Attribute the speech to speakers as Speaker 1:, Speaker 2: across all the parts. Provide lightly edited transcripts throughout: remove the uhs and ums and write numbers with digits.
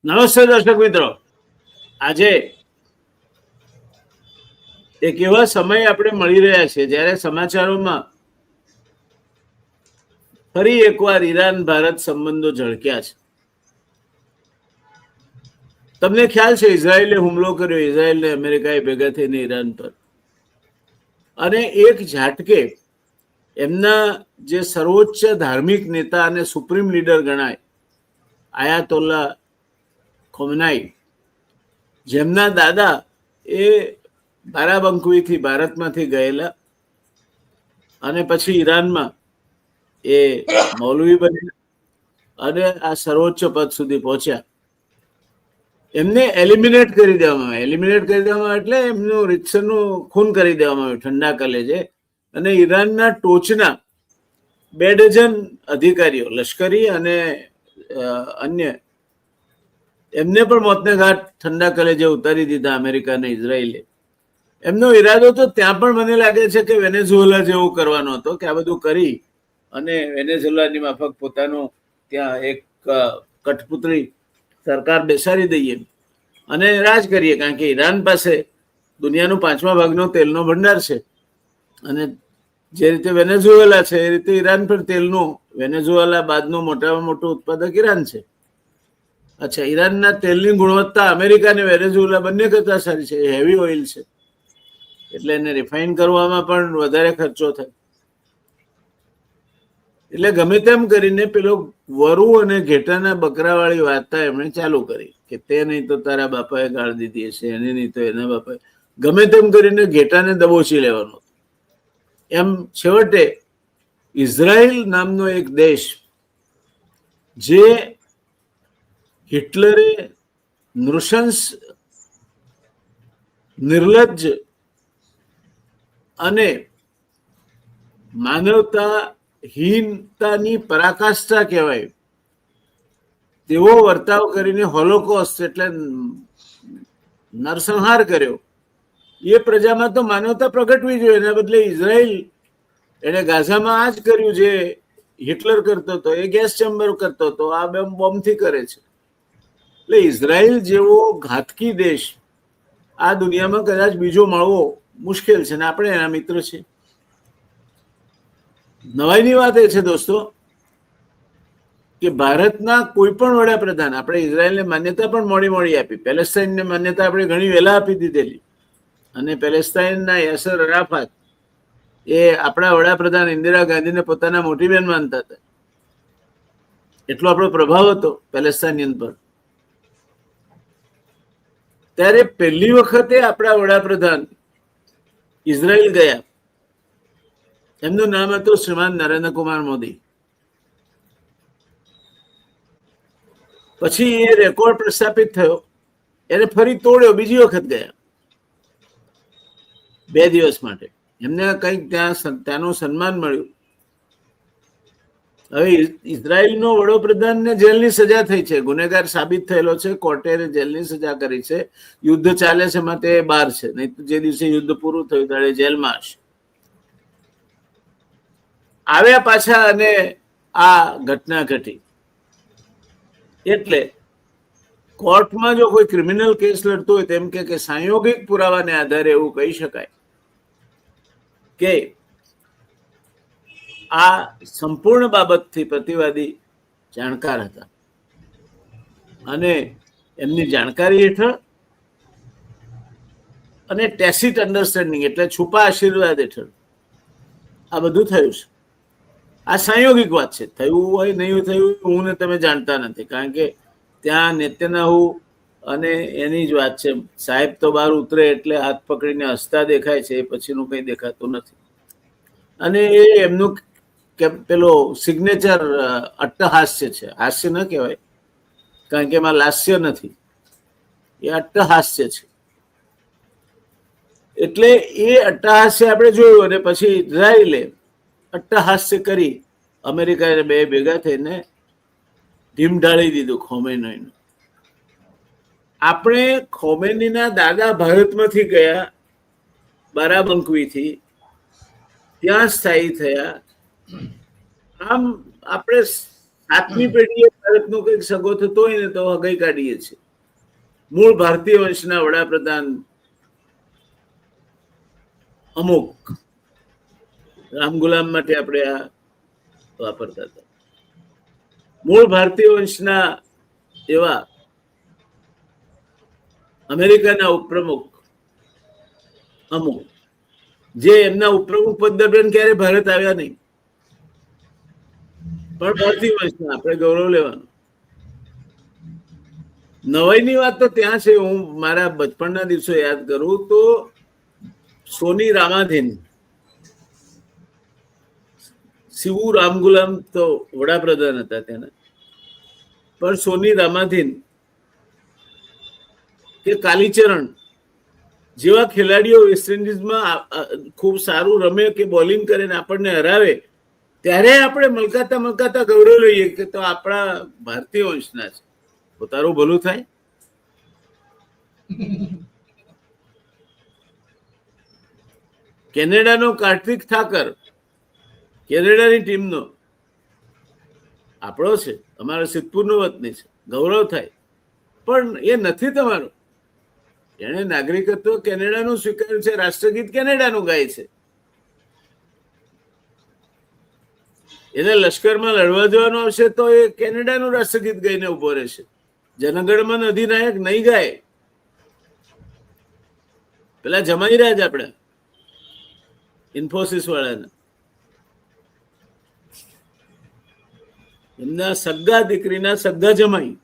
Speaker 1: નમસ્તે દર્શક મિત્રો, આજે એક એવા સમય આપણે મળી રહ્યા છે જ્યારે સમાચારોમાં ફરી એકવાર ઈરાન ભારત સંબંધો ઝળક્યા છે. તમને ખ્યાલ છે ઇઝરાયેલે હુમલો કર્યો, ઇઝરાયેલ ને અમેરિકાએ ભેગા થઈને ઈરાન પર, અને એક ઝાટકે એમના જે સર્વોચ્ચ ધાર્મિક નેતા અને સુપ્રીમ લીડર ગણાય આયાતોલ્લા ખોમેનાઈ, જેમના દાદા એ બારાબંકવીથી ભારતમાંથી ગયેલા અને પછી ઈરાનમાં એ મૌલવી બન્યા અને આ સર્વોચ્ચ પદ સુધી પહોંચ્યા, એમને એલિમિનેટ કરી દેવામાં આવે. એલિમિનેટ કરી દેવામાં એટલે એમનું રીતસરનું ખૂન કરી દેવામાં આવ્યું ઠંડા કલેજે. અને ઈરાનના ટોચના 2 ડઝન અધિકારીઓ, લશ્કરી અને અન્ય, એમને પણ મોતને ઘાટ ઠંડા કલેજે ઉતારી દીધા અમેરિકા અને ઇઝરાયેલે. એમનો ઈરાદો તો ત્યાં પણ મને લાગે છે કે વેનેઝુએલા જેવું કરવાનો હતો, કે આ બધું કરી અને વેનેઝુએલાની માફક પોતાનું ત્યાં એક કઠપુતળી સરકાર બેસાડી દઈએ અને રાજ કરીએ, કારણ કે ઈરાન પાસે દુનિયાનું 5મા ભાગનો તેલનો ભંડાર છે અને જે રીતે વેનેઝુએલા છે એ રીતે ઈરાન પણ તેલનું, વેનેઝુએલા બાદનું મોટામાં મોટું ઉત્પાદક ઈરાન છે. અચ્છા, ઈરાનના તેલની ગુણવત્તા અમેરિકા અને વેનેઝુએલા બંને કરતા સારી છે. હેવી ઓઇલ છે એટલે એને રિફાઇન કરવામાં પણ વધારે ખર્ચો થાય. એટલે ગમે તેમ કરીને પેલો વરુ અને ઘેટાના બકરાવાળી વાર્તા એમણે ચાલુ કરી કે તે નહીં તો તારા બાપાએ ગાળ દીધી હશે, એને નહીં તો એના બાપાએ, ગમે તેમ કરીને ઘેટાને દબોચી લેવાનો. એમ છેવટે ઇઝરાયલ નામનો એક દેશ, જે હિટલરે નૃશંસ, નિર્લજ્જ અને માનવતાહીનતાની પરાકાષ્ઠા કહેવાય તેવો વર્તાવ કરીને હોલોકોસ્ટ એટલે નરસંહાર કર્યો. એ પ્રજામાં તો માનવતા પ્રગટવી જોઈએ. એના બદલે ઇઝરાયલ એને ગાઝામાં આ જ કર્યું જે હિટલર કરતો હતો, એ ગેસ ચેમ્બર કરતો હતો, આ બોમ્બથી કરે છે. એટલે ઇઝરાયલ જેવો ઘાતકી દેશ આ દુનિયામાં કદાચ બીજો મળવો મુશ્કેલ છે, ને આપણે એના મિત્ર છે. નવાઈની વાત એ છે દોસ્તો કે ભારતના કોઈ પણ વડાપ્રધાન, આપણે ઇઝરાયલને માન્યતા પણ મોડી આપી, પેલેસ્ટાઈનને માન્યતા આપણે ઘણી વહેલા આપી દીધેલી, અને પેલેસ્ટાઈનના યાસર અરાફાત એ આપણા વડાપ્રધાન ઇન્દિરા ગાંધીને પોતાના મોટી બહેન માનતા હતા. એટલો આપણો પ્રભાવ હતો પેલેસ્ટાઇનિયન પર. ત્યારે પહેલી વખતે આપણા વડાપ્રધાન ઇઝરાયલ ગયા. એમનું નામ હતું શ્રીમાન નરેન્દ્ર કુમાર મોદી. પછી એ રેકોર્ડ પ્રસ્થાપિત થયો, એને ફરી તોડ્યો, બીજી વખત ગયા 2 દિવસ માટે. એમને કંઈક ત્યાંનું સન્માન મળ્યું. હવે ઇઝરાયલનો વડાપ્રધાનને જેલની સજા થઈ છે, ગુનેગાર સાબિત થયેલો છે, કોર્ટે જેલની સજા કરી છે. યુદ્ધ ચાલે છે એમાં તે બહાર છે, નહીં તો જે દિવસે યુદ્ધ પૂરું થયું ત્યારે જેલમાં હશે. આવ્યા પાછા અને આ ઘટના ઘટી. એટલે કોર્ટમાં જો કોઈ ક્રિમિનલ કેસ લડતો હોય તેમ કે સાંયોગિક પુરાવાને આધારે એવું કહી શકાય કે આ સંપૂર્ણ બાબતથી પ્રતિવાદી જાણકાર હતા, અને એમની જાણકારી હેઠળ અને ટેસિટ અન્ડરસ્ટેન્ડિંગ એટલે છુપા આશીર્વાદ હેઠળ આ બધું થયું છે. આ સંયોગિક વાત છે. થયું હોય નહીં થયું હું ને તમે જાણતા નથી, કારણ કે ત્યાં નેતન્યાહુ અને એની જ વાત છે. સાહેબ તો બહાર ઉતરે એટલે હાથ પકડીને હસતા દેખાય છે, એ પછીનું કંઈ દેખાતું નથી. અને એ એમનું કે પેલો સિગ્નેચર અટ્ટહાસ્ય છે. હાસ્ય ન કહેવાય કારણ કે એમાં લાસ્ય નથી, એ અટ્ટહાસ્ય છે. એટલે એ અટ્ટહાસ્ય આપણે જોયું, અને પછી ઇઝરાયલે અટ્ટહાસ્ય કરી અમેરિકાને બે ભેગા થઈને ઢીમઢાળી દીધું ખોમેનીનું. આપણે ખોમેનીના દાદા ભારતમાંથી ગયા બારાબંકવીથી, ત્યાં સ્થાયી થયા. આમ આપણે સાતમી પેઢીએ ભારતનો કંઈક સગો થતો હોય ને તો હગાઈ કાઢીએ છીએ. મૂળ ભારતીય વંશના વડાપ્રધાન અમુક રામ ગુલામ માટે આપણે આ વાપરતા હતા. મૂળ ભારતીય વંશના એવા અમેરિકાના ઉપપ્રમુખ અમુક જે એમના ઉપપ્રમુખ પદ દરમિયાન ક્યારે ભારત આવ્યા નહીં, પણ ભારતીય વંશના આપણે ગૌરવ લેવાનું. નવાઈની વાત તો ત્યાં છે. હું મારા બચપણના દિવસો યાદ કરું તો સોની રામાધીન, શિવુ રામગુલામ તો વડાપ્રધાન હતા તેના, પણ સોની રામાધીન કે કાલીચરણ જેવા ખેલાડીઓ વેસ્ટ ઇન્ડિઝમાં ખૂબ સારું રમે કે બોલિંગ કરે ને આપણને હરાવે ત્યારે આપણે મલકાતા ગૌરવ લઈએ કે તો આપણા ભારતીય વંશના છે. પોતાનું ભલું થાય. કેનેડાનો કાર્તિક ઠાકર કેનેડાની ટીમનો આપણો છે, અમારા સિદ્ધપુરનો વતની છે, ગૌરવ થાય. પણ એ નથી તમારું. એને નાગરિકત્વ કેનેડાનું સ્વીકાર્યું છે, રાષ્ટ્રગીત કેનેડાનું ગાય છે. એને લશ્કરમાં લડવા જવાનું આવશે તો એ કેનેડાનું રાષ્ટ્રગીત ગાઈને ઉભો રહેશે. જનગણમન અધિનાયક નહીં ગાય. પેલા જમાઈ રહ્યા જ આપણે ઇન્ફોસિસ વાળાને, એમના સગા દીકરીના સગા જમાઈ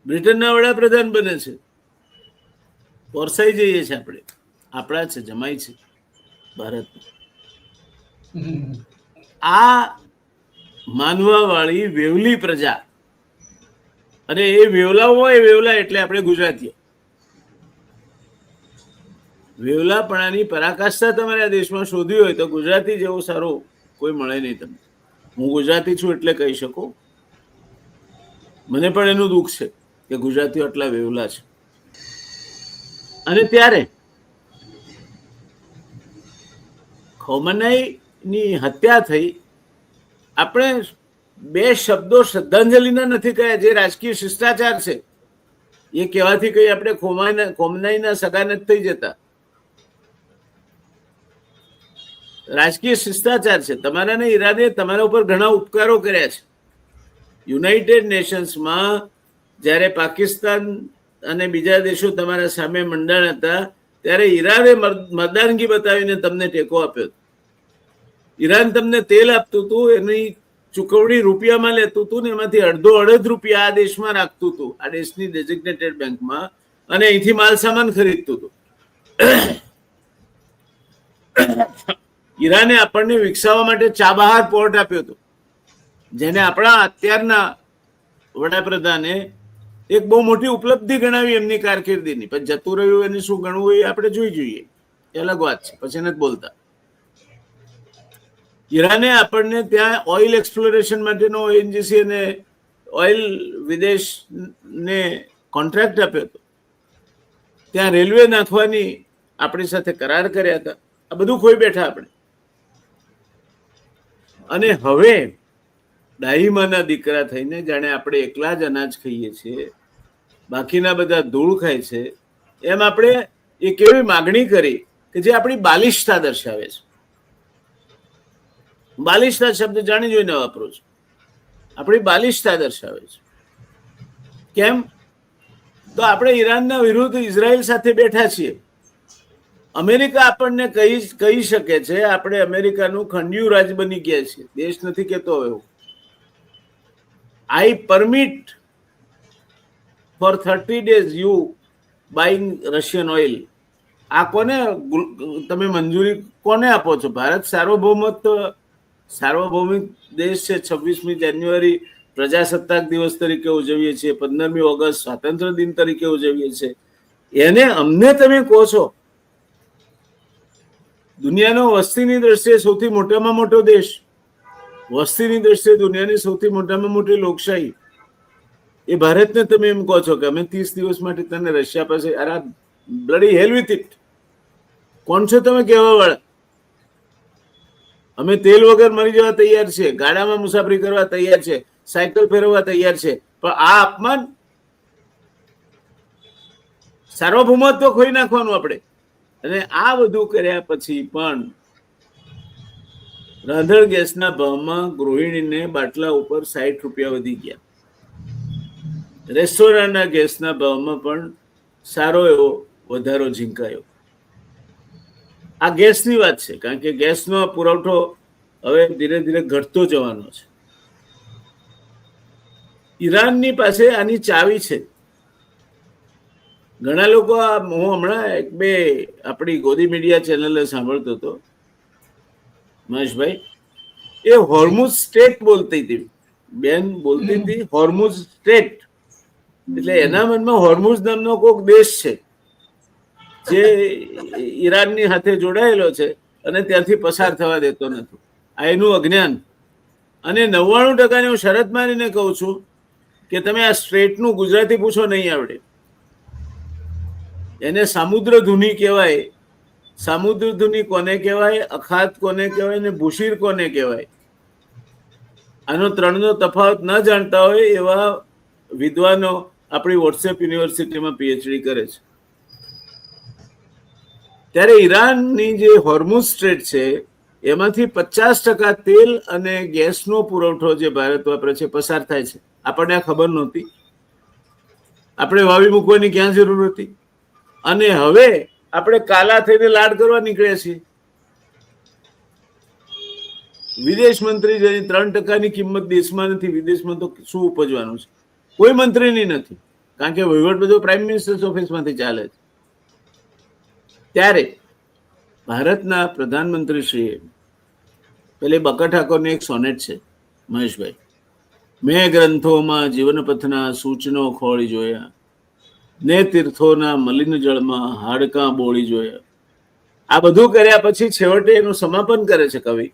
Speaker 1: બ્રિટનના વડાપ્રધાન બને છે. પોરસાઈ જઈએ છીએ આપણે. આપણા છે, જમાઈ છે ભારત. આ માનવા વાળી વેવલી પ્રજા, અને એ વેવલા એટલે આપણે ગુજરાતીઓ. વેવલાપણાની પરાકાષ્ઠા તમારે આ દેશમાં શોધવી હોય તો ગુજરાતી જેવો સારો કોઈ મળે નહીં તમને. હું ગુજરાતી છું એટલે કહી શકું. મને પણ એનું દુઃખ છે કે ગુજરાતીઓ આટલા વેવલા છે. અને ત્યારે ખોમનાઈની હત્યા થઈ. આપણે બે શબ્દો શ્રદ્ધાંજલિના નથી કહ્યા, જે રાજકીય શિષ્ટાચાર છે એ કહેવાથી કઈ આપણે ખોમનાઈના સગા નથી થઈ જતા. રાજકીય શિષ્ટાચાર છે. તમારાને ઈરાને તમારા ઉપર ઘણા ઉપકારો કર્યા છે. યુનાઇટેડ નેશન્સમાં જ્યારે પાકિસ્તાન અને બીજા દેશો તમારા સામે મંડાણ હતા ત્યારે ઈરાને મર્દાનગી બતાવીને તમને ટેકો આપ્યો. ઈરાન તમને તેલ આપતું હતું, એની ચુકવણી રૂપિયામાં લેતું હતું ને એમાંથી અડધ રૂપિયા આ દેશમાં રાખતું હતું, આ દેશની ડેઝિગ્નેટેડ બેંકમાં, અને અહીંથી માલ સામાન ખરીદતું હતું. ઈરાને આપણને વિકસાવવા માટે ચાબહાર પોર્ટ આપ્યો હતો, જેને આપણા અત્યારના વડાપ્રધાને એક બહુ મોટી ઉપલબ્ધિ ગણાવી એમની કારકિર્દીની. પણ જતું રહ્યું એને શું ગણવું એ આપણે જોઈએ, એ અલગ વાત છે, પછી નથી બોલતા. ઈરાને આપણને ત્યાં ઓઇલ એક્સપ્લોરેશન માટેનો ઓએનજીસી અને ઓઇલ વિદેશને કોન્ટ્રાક્ટ આપ્યો હતો. ત્યાં રેલવે નાખવાની આપણી સાથે કરાર કર્યા હતા. આ બધું ખોઈ બેઠા આપણે. અને હવે ડાહીમાના દીકરા થઈને જાણે આપણે એકલા જ અનાજ ખાઈએ છીએ, બાકીના બધા ધૂળ ખાય છે, એમ આપણે એક એવી માગણી કરી કે જે આપણી બાલિશતા દર્શાવે છે. બાલિશતા શબ્દ જાણી જોઈને વાપરું છું. આપણી બાલિશતા દર્શાવે છે. કેમ? તો આપણે ઈરાનના વિરુદ્ધ ઇઝરાયલ સાથે બેઠા છીએ. અમેરિકા આપણને કહી શકે છે આપણે અમેરિકાનું ખંડિયું રાજ બની ગયા છે, દેશ નથી કહેતો હવે. I permit for 30 days you buying Russian oil. આ કોને તમે મંજૂરી કોને આપો છો? ભારત સાર્વભૌમિક દેશ છે. 26મી જાન્યુઆરી પ્રજાસત્તાક દિવસ તરીકે ઉજવીએ છીએ, 15મી ઓગસ્ટ સ્વાતંત્ર્ય દિન તરીકે ઉજવીએ છીએ. એને અમને તમે કહો છો દુનિયાનો વસ્તીની દ્રષ્ટિએ સૌથી મોટામાં મોટો દેશ, વસ્તીની દ્રષ્ટિએ દુનિયાની સૌથી મોટામાં મોટી લોકશાહી, એ ભારતને તમે એમ કહો છો કે અમે 30 દિવસ માટે તને રશિયા પાસે, અરે બ્લડી હેલ વિથ ઇટ. કોણ છો તમે કહેવા વાળા? અમે તેલ વગર મરી જવા તૈયાર છે, ગાડામાં મુસાફરી કરવા તૈયાર છે, સાયકલ ફેરવવા તૈયાર છે, પણ આ અપમાન, સાર્વભૌમત્વ ખોઈ નાખવાનું આપણે. અને આ બધું કર્યા પછી પણ રાંધણ ગેસના ભાવમાં ગૃહિણીને બાટલા ઉપર 60 રૂપિયા વધી ગયા. રેસ્ટોરન્ટના ગેસના ભાવમાં પણ સારો એવો વધારો ઝીંકાયો. આ ગેસની વાત છે, કારણ કે ગેસનો પુરવઠો હવે ધીરે ધીરે ઘટતો જવાનો છે. ઈરાનની પાસે આની ચાવી છે. ઘણા લોકો, હું હમણાં એક બે આપણી ગોદી મીડિયા ચેનલે સાંભળતો હતો, મહેશભાઈ, એ હોર્મુઝ સ્ટેટ બોલતી હતી, બેન બોલતી હતી હોર્મુઝ સ્ટેટ, એટલે એના મનમાં હોર્મુઝ નામનો કોઈક દેશ છે જે ઈરાનની સાથે જોડાયેલો છે અને ત્યાંથી પસાર થવા દેતો નથી. આ એનું અજ્ઞાન. અને 99% હું શરત મારીને કહું છું કે તમે આ સ્ટ્રેટનું ગુજરાતી પૂછો, નહીં આવડે. એને સામુદ્ર ધુની કહેવાય. સામુદ્ર ધુની કોને કહેવાય, અખાત કોને કહેવાય ને ભૂશીર કોને કહેવાય, આનો ત્રણનો તફાવત ન જાણતા હોય એવા વિદ્વાનો આપણી વોટ્સએપ યુનિવર્સિટીમાં પીએચડી કરે છે. ત્યારે ઈરાનની જે હોર્મુઝ સ્ટ્રેટ છે એમાંથી 50% તેલ અને ગેસનો પુરવઠો જે ભારત વાપરે છે પસાર થાય છે. આપણને આ ખબર નહોતી. આપણે વાવી મૂકવાની ક્યાં જરૂર હતી? અને હવે આપણે કાલા થઈને લાડ કરવા નીકળ્યા છીએ. વિદેશ મંત્રી જેની 3%ની કિંમત દેશમાં નથી, વિદેશમાં તો શું ઉપજવાનું છે? કોઈ મંત્રીની નથી, કારણ કે વહીવટ બધો પ્રાઇમ મિનિસ્ટર ઓફિસમાંથી ચાલે છે. ત્યારે ભારતના પ્રધાનમંત્રીશ્રીએ પેલે બકા ઠાકોરની એક સોનેટ છે, મહેશભાઈ, મેં ગ્રંથોમાં જીવનપથના સૂચનો ખોળી જોયા, ને તીર્થોના મલિન જળમાં હાડકાં બોળી જોયા. આ બધું કર્યા પછી છેવટે એનું સમાપન કરે છે કવિ.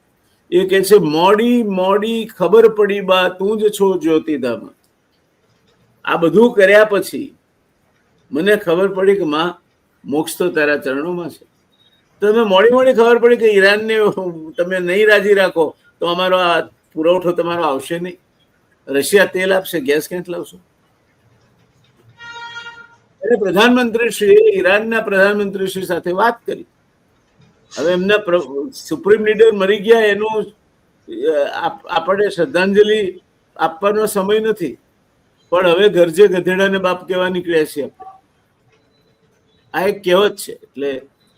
Speaker 1: એ કહે છે, મોડી મોડી ખબર પડી બા તું જ છો જ્યોતિધામાં. આ બધું કર્યા પછી મને ખબર પડી કે માં, મોક્ષ તો તારા ચરણોમાં છે. તો તમે મોડી મોડી ખબર પડી કે ઈરાનને તમે નહીં રાજી રાખો તો અમારો આ પુરવઠો તમારો આવશે નહીં. રશિયા તેલ આપશે, ગેસ ક્યાંથી લાવશો? એટલે પ્રધાનમંત્રીશ્રીએ ઈરાનના પ્રધાનમંત્રીશ્રી સાથે વાત કરી. હવે એમના સુપ્રીમ લીડર મરી ગયા, એનું આપણે શ્રદ્ધાંજલિ આપવાનો સમય નથી, પણ હવે ગરજે ગધેડાને બાપ કહેવા નીકળ્યા છીએ આપણે. આ એક કહેવત છે. એટલે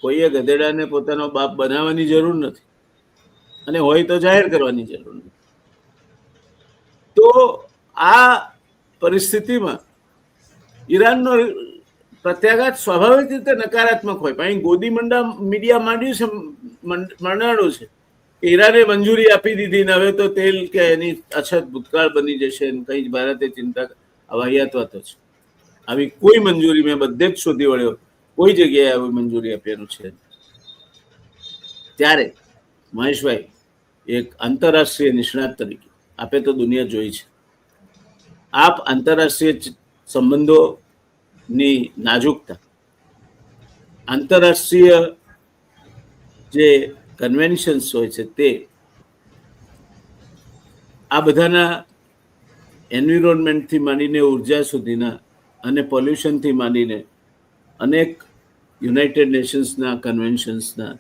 Speaker 1: કોઈએ ગધેડાને પોતાનો બાપ બનાવવાની જરૂર નથી, અને હોય તો જાહેર કરવાની જરૂર નથી. તો આ પરિસ્થિતિમાં ઈરાનનો પ્રત્યાઘાત સ્વાભાવિક રીતે નકારાત્મક હોય, પણ અહીં ગોદી મીડિયા માંડ્યું છે, મંડાણું છે. ઈરાને મંજૂરી આપી દીધી ને હવે તો તેલ કે એની અછત ભૂતકાળ બની જશે, કઈ જ ભારતે ચિંતા, વાહિયાત વાતો છે. આવી કોઈ મંજૂરી મેં બધે જ શોધી વળ્યો, કોઈ જગ્યાએ આવી મંજૂરી આપેલું છે. ત્યારે મહેશભાઈ, એક આંતરરાષ્ટ્રીય નિષ્ણાત તરીકે આપે તો દુનિયા જોઈ છે, આપ આંતરરાષ્ટ્રીય સંબંધોની નાજુકતા, આંતરરાષ્ટ્રીય જે કન્વેન્શન્સ હોય છે તે, આ બધાના એન્વિરોન્મેન્ટથી માંડીને ઉર્જા સુધીના અને પોલ્યુશનથી માંડીને અનેક યુનાઇટેડ નેશન્સના કન્વેન્શન્સના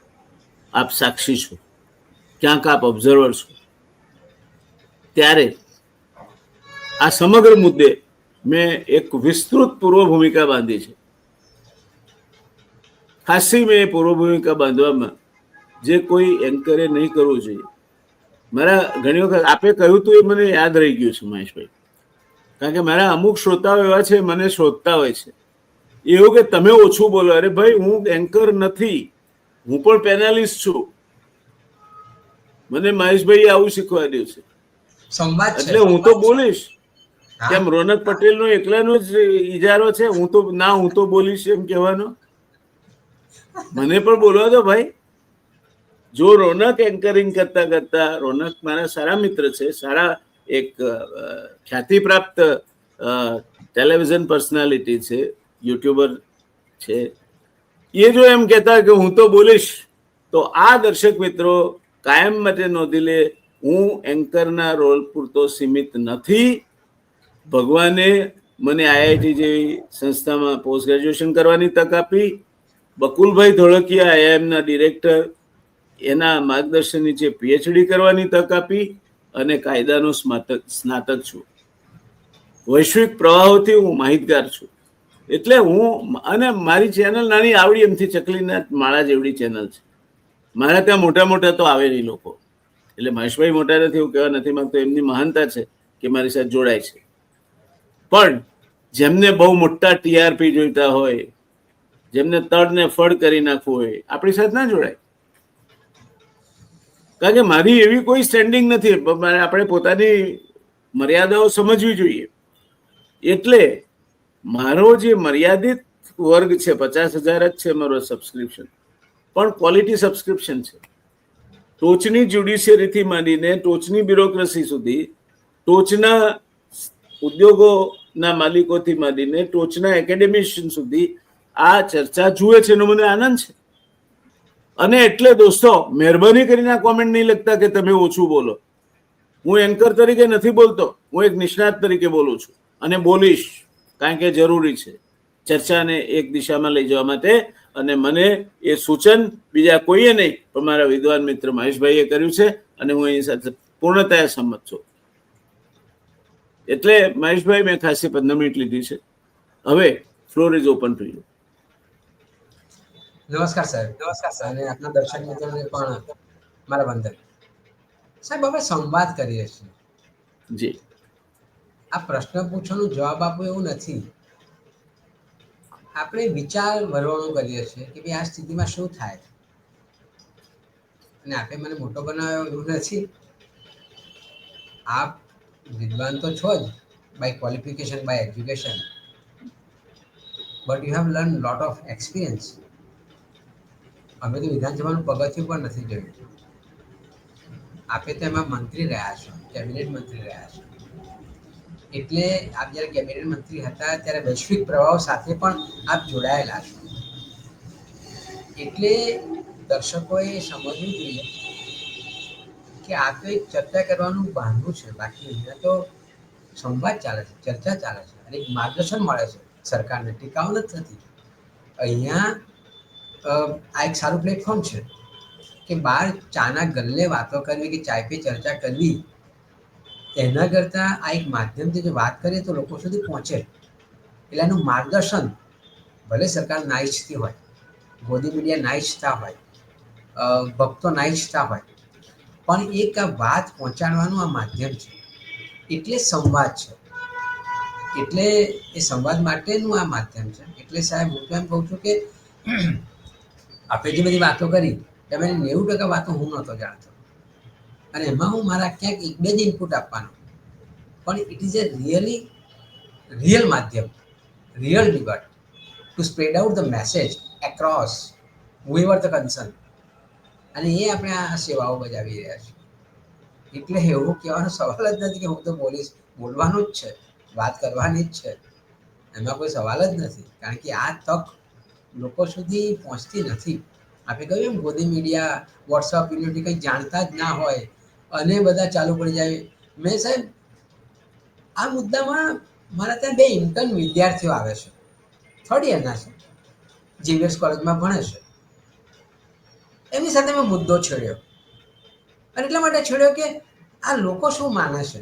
Speaker 1: આપ સાક્ષી છો, ક્યાંક આપ ઓબ્ઝર્વર છો. ત્યારે આ સમગ્ર મુદ્દે મેં એક વિસ્તૃત પૂર્વ ભૂમિકા બાંધી છે. ખાસી મેં પૂર્વ ભૂમિકા બાંધવામાં જે કોઈ એન્કરે નહીં કરવું જોઈએ. મારા ઘણી વખત આપે કહ્યું હતું એ મને યાદ રહી ગયું છે મહેશભાઈ, કારણ કે મારા અમુક શ્રોતાઓ એવા છે, મને શોધતા હોય છે એવું કે તમે ઓછું બોલો. અરે ભાઈ, હું એન્કર નથી, હું પણ પેનલિસ્ટ છું. મને મહેશભાઈ આવું શીખવાડ્યું છે, એટલે હું તો બોલીશ. કેમ રોનક પટેલનો એકલાનો જ ઇજારો છે? હું તો બોલીશ એમ કહેવાનો? મને પણ બોલવા દો ભાઈ. જો રોનક એન્કરિંગ કરતા કરતા, રોનક મારા સારા મિત્ર છે, સારા એક ખ્યાતિ પ્રાપ્ત ટેલિવિઝન પર્સનાલિટી છે, યુટ્યુબર છે, એ જો એમ કહેતા કે હું તો બોલીશ, તો આ દર્શક મિત્રો કાયમ માટે નોંધી લે, હું એન્કરના રોલ પૂરતો સીમિત નથી. ભગવાને મને આઈઆઈટી જેવી સંસ્થામાં પોસ્ટ ગ્રેજ્યુએશન કરવાની તક આપી. બકુલભાઈ ધોળકિયા આઈઆઈએમના ડિરેક્ટર, એના માર્ગદર્શન નીચે પીએચડી કરવાની તક આપી અને કાયદાનો સ્નાતક છું. વૈશ્વિક પ્રવાહોથી હું માહિતગાર છું. એટલે હું, અને મારી ચેનલ નાની આવડી એમથી ચકલીના માળા જેવડી ચેનલ છે. મારા ત્યાં મોટા મોટા તો આવે નહીં લોકો. એટલે મહેશભાઈ મોટા નથી એવું કહેવા નથી માંગતો, એમની મહાનતા છે કે મારી સાથે જોડાય છે. પણ જેમને બહુ મોટા ટીઆરપી જોઈતા હોય, જેમને તડને ફળ કરી નાખવું હોય, આપણી સાથે ના જોડાય. કારણ કે મારી એવી કોઈ સ્ટેન્ડિંગ નથી. આપણે પોતાની મર્યાદાઓ સમજવી જોઈએ. એટલે મારો જે મર્યાદિત વર્ગ છે, 50,000 જ છે મારો સબસ્ક્રિપ્શન, પણ ક્વોલિટી સબસ્ક્રિપ્શન છે. ટોચની જ્યુડિશિયરીથી માંડીને ટોચની બ્યુરોક્રેસી સુધી, ટોચના ઉદ્યોગોના માલિકોથી માંડીને ટોચના એકેડેમિશિયન સુધી આ ચર્ચા જુએ છે એનો મને આનંદ છે. અને એટલે દોસ્તો, મહેરબાની કરીને આ કોમેન્ટ નહીં લખતા કે તમે ઓછું બોલો. હું એન્કર તરીકે નથી બોલતો, હું એક નિષ્ણાત તરીકે બોલું છું અને બોલીશ, કારણ કે જરૂરી છે ચર્ચાને એક દિશામાં લઈ જવા માટે. અને મને એ સૂચન બીજા કોઈએ નહીં પણ મારા વિદ્વાન મિત્ર મહેશભાઈએ કર્યું છે અને હું એની સાથે પૂર્ણતયા સંમત છું. એટલે મહેશભાઈ, મેં ખાસી 15 મિનિટ લીધી છે. હવે floor is open to you.
Speaker 2: નમસ્કાર સાહેબ. અને આપના દર્શક મિત્રોને પણ મારા વંદન. સાહેબ, અમે સંવાદ કરીએ છીએ.
Speaker 1: જી,
Speaker 2: આ પ્રશ્ન પૂછવાનો જવાબ આપવો એવું નથી. આપણે વિચાર ભરવાનું કરીએ છીએ કે ભાઈ આ સ્થિતિમાં શું થાય. અને આપણે મને મોટો બનાવ્યો એવું નથી. આપ વિદ્વાન તો છો જ, by qualification, by education, but you have learn lot of experience. અમે તો વિધાનસભાનું પગથિયું પણ નથી જોયું. આપે તો એમાં મંત્રી રહ્યા છો, કેબિનેટ મંત્રી રહ્યા છો. એટલે આપ જ્યારે કેબિનેટ મંત્રી હતા ત્યારે વૈશ્વિક પ્રવાહ સાથે પણ આપ જોડાયેલા છો. એટલે દર્શકોએ સમજવું જોઈએ કે આ તો એક ચર્ચા કરવાનું બહાનું છે. બાકી અહીંયા તો સંવાદ ચાલે છે, ચર્ચા ચાલે છે અને એક માર્ગદર્શન મળે છે સરકારને. ટીકાઓ નથી. અહીંયા આ એક સારું પ્લેટફોર્મ છે કે બહાર ચાના ગલ્લે વાતો કરવી કે ચાય પે ચર્ચા કરવી, એના કરતાં આ એક માધ્યમથી જો વાત કરીએ તો લોકો સુધી પહોંચે. એટલે એનું માર્ગદર્શન, ભલે સરકાર ના ઈચ્છતી હોય, મોદી મીડિયા ના ઈચ્છતા હોય, ભક્તો ના ઈચ્છતા હોય, પણ એક આ વાત પહોંચાડવાનું આ માધ્યમ છે. એટલે સંવાદ છે. એટલે એ સંવાદ માટેનું આ માધ્યમ છે. એટલે સાહેબ, હું તો એમ કહું છું કે આપણે જે બધી વાતો કરી એમાં 90% વાતો હું નહોતો જાણતો, અને એમાં હું મારા ક્યાંક 1-2 જ ઇનપુટ આપવાનો. પણ ઇટ ઇઝ એ રિયલ માધ્યમ, real debate to spread out the message across however the concern. અને એ આપણે આ સેવાઓ બજાવી રહ્યા છીએ. એટલે એવું કહેવાનો સવાલ જ નથી કે હું તો બોલીશ. બોલવાનું જ છે, વાત કરવાની જ છે, એમાં કોઈ સવાલ જ નથી. કારણ કે આ તક લોકો સુધી પહોંચતી નથી. આપણે કહ્યું એમ, ગોદી મીડિયા, વોટ્સઅપ, યુનિટી કંઈ જાણતા જ ના હોય અને બધા ચાલુ પડી જાય. મેં સાહેબ આ મુદ્દામાં મારા ત્યાં 2 ઇન્ટર્ન વિદ્યાર્થીઓ આવે છે, 3rd યરના છે, જીવીએસ કોલેજમાં ભણે છે. એમની સાથે મેં મુદ્દો છેડ્યો. અને એટલા માટે છેડ્યો કે આ લોકો શું માને છે,